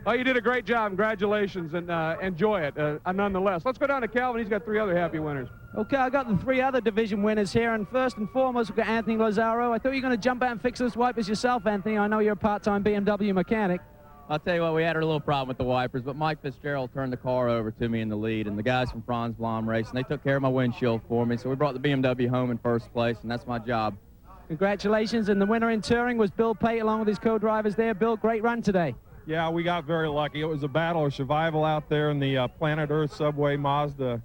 Oh, you did a great job. Congratulations, and enjoy it nonetheless. Let's go down to Calvin. He's got 3 other happy winners. Okay, I got the 3 other division winners here, and first and foremost, we've got Anthony Lazaro. I thought you were going to jump out and fix those wipers yourself, Anthony. I know you're a part-time BMW mechanic. I'll tell you what, we had a little problem with the wipers, but Mike Fitzgerald turned the car over to me in the lead, and the guys from Franz Blom Racing, they took care of my windshield for me, so we brought the BMW home in first place, and that's my job. Congratulations, and the winner in touring was Bill Pate, along with his co-drivers there. Bill, great run today. Yeah, we got very lucky. It was a battle of survival out there in the Planet Earth Subway. Mazda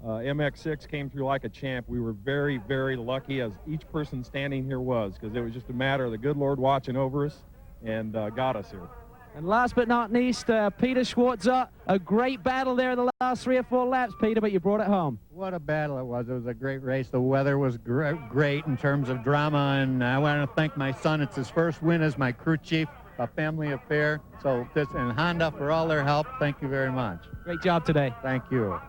MX-6 came through like a champ. We were very, very lucky, as each person standing here was, because it was just a matter of the good Lord watching over us and got us here. And last but not least, Peter Schwartzer. A great battle there in the last 3 or 4 laps, Peter, but you brought it home. What a battle it was. It was a great race. The weather was great in terms of drama, and I want to thank my son. It's his first win as my crew chief, a family affair. So this, and Honda for all their help. Thank you very much. Great job today. Thank you.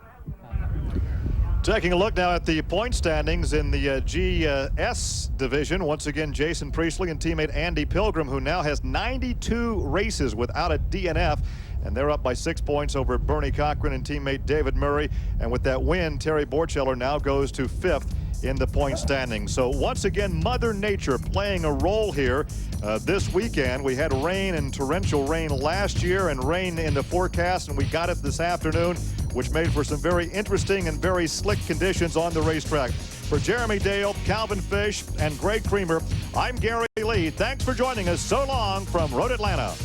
Taking a look now at the point standings in the GS division. Once again, Jason Priestley and teammate Andy Pilgrim, who now has 92 races without a DNF. And they're up by 6 points over Bernie Cochran and teammate David Murray. And with that win, Terry Borcheller now goes to 5th in the point standings. So once again, Mother Nature playing a role here. This weekend, we had rain and torrential rain last year and rain in the forecast, and we got it this afternoon, which made for some very interesting and very slick conditions on the racetrack. For Jeremy Dale, Calvin Fish, and Greg Creamer, I'm Gary Lee. Thanks for joining us. So long from Road Atlanta.